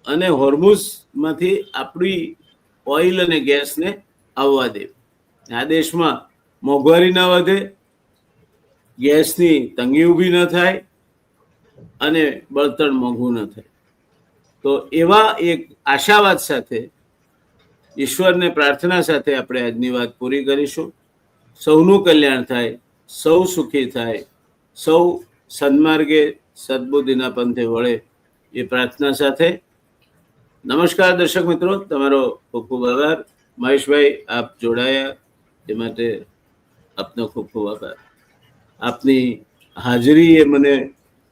Speaker 1: અને હોર્મુઝમાંથી આપણી ઓઇલ અને ગેસને આવવા દે. આ દેશમાં મોંઘવારી ના વધે, ગેસની તંગી ઊભી ન થાય અને બળતણ મોંઘું ન થાય. તો એવા એક આશાવાદ સાથે, ઈશ્વરને પ્રાર્થના સાથે આપણે આજની વાત પૂરી કરીશું. સૌનું કલ્યાણ થાય, સૌ સુખી થાય, સૌ સન્માર્ગે સદબુદ્ધિના પંથે વળે એ પ્રાર્થના સાથે નમસ્કાર દર્શક મિત્રો, તમારો ખૂબ ખૂબ આભાર. મહેશભાઈ, આપ જોડાયા એ માટે આપનો ખૂબ ખૂબ આભાર. આપની હાજરી એ મને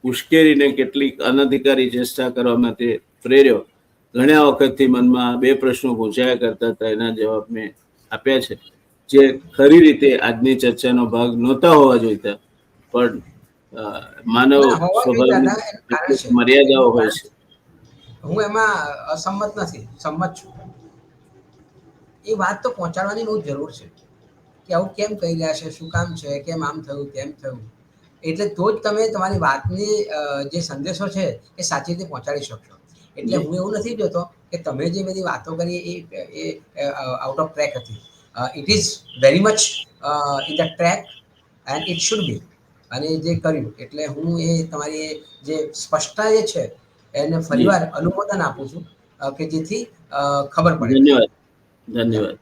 Speaker 1: ઉશ્કેરીને કેટલીક અનધિકારી ચેષ્ટા કરવા માટે પ્રેર્યો. ઘણા વખતથી મનમાં બે પ્રશ્નો પૂછાયા કરતા હતા, એના જવાબ મેં આપ્યા છે, જે ખરી રીતે આજની ચર્ચાનો ભાગ નહોતા હોવા જોઈતા, પણ માનવ સ્વભાવની મર્યાદાઓ હોય છે.
Speaker 2: હું એમાં અસંમત નથી, સંમત છું. એ વાત તો પહોંચાડવાની બહુ જરૂર છે કે આવું કેમ કહી રહ્યા છે, શું કામ છે, કેમ આમ થયું તેમ થયું. એટલે તો જ તમે તમારી વાતની જે સંદેશો છે એ સાચી રીતે પહોંચાડી શકશો. એટલે હું એવું નથી જોતો કે તમે જે બધી વાતો કરી એ આઉટ ઓફ ટ્રેક હતી. It is very much in the track and it should be. અને જે કર્યું એટલે હું એ તમારી જે સ્પષ્ટતા જે છે એને ફરીવાર અનુમોદન આપું છું કે જેથી ખબર પડે.
Speaker 1: ધન્યવાદ. ધન્યવાદ.